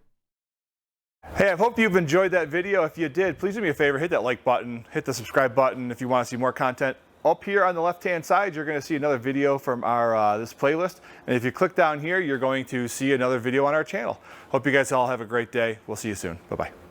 Hey, I hope you've enjoyed that video. If you did, please do me a favor, hit that like button, hit the subscribe button if you want to see more content. Up here on the left-hand side, you're going to see another video from our this playlist. And if you click down here, you're going to see another video on our channel. Hope you guys all have a great day. We'll see you soon. Bye-bye.